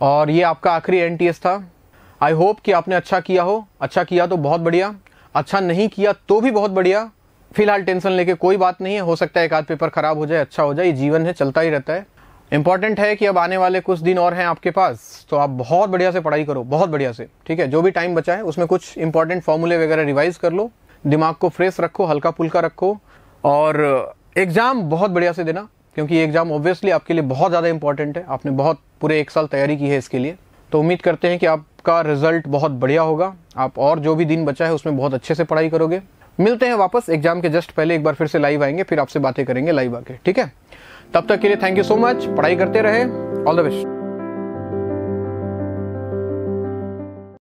और ये आपका आखिरी NTS था। आई होप कि आपने अच्छा किया हो, अच्छा किया तो बहुत बढ़िया, अच्छा नहीं किया तो भी बहुत बढ़िया। फिलहाल टेंशन लेके कोई बात नहीं है, हो सकता है एक आध पेपर खराब हो जाए, अच्छा हो जाए, ये जीवन है, चलता ही रहता है। इंपॉर्टेंट है कि अब आने वाले कुछ दिन और हैं आपके पास, तो आप बहुत बढ़िया से पढ़ाई करो, बहुत बढ़िया से, ठीक है। जो भी टाइम बचा है उसमें कुछ इंपॉर्टेंट फॉर्मूले वगैरह रिवाइज कर लो, दिमाग को फ्रेश रखो, हल्का फुल्का रखो, और एग्जाम बहुत बढ़िया से देना, क्योंकि एग्जाम ऑब्वियसली आपके लिए बहुत ज़्यादा इंपॉर्टेंट है। आपने बहुत पूरे 1 साल तैयारी की है इसके लिए, तो उम्मीद करते हैं कि आपका रिजल्ट बहुत बढ़िया होगा। आप और जो भी दिन बचा है उसमें बहुत अच्छे से पढ़ाई करोगे। मिलते हैं वापस एग्जाम के जस्ट पहले, एक बार फिर से लाइव आएंगे, फिर आपसे बातें करेंगे लाइव आके, ठीक है। तब तक के लिए थैंक यू सो मच, पढ़ाई करते रहे, ऑल द बेस्ट।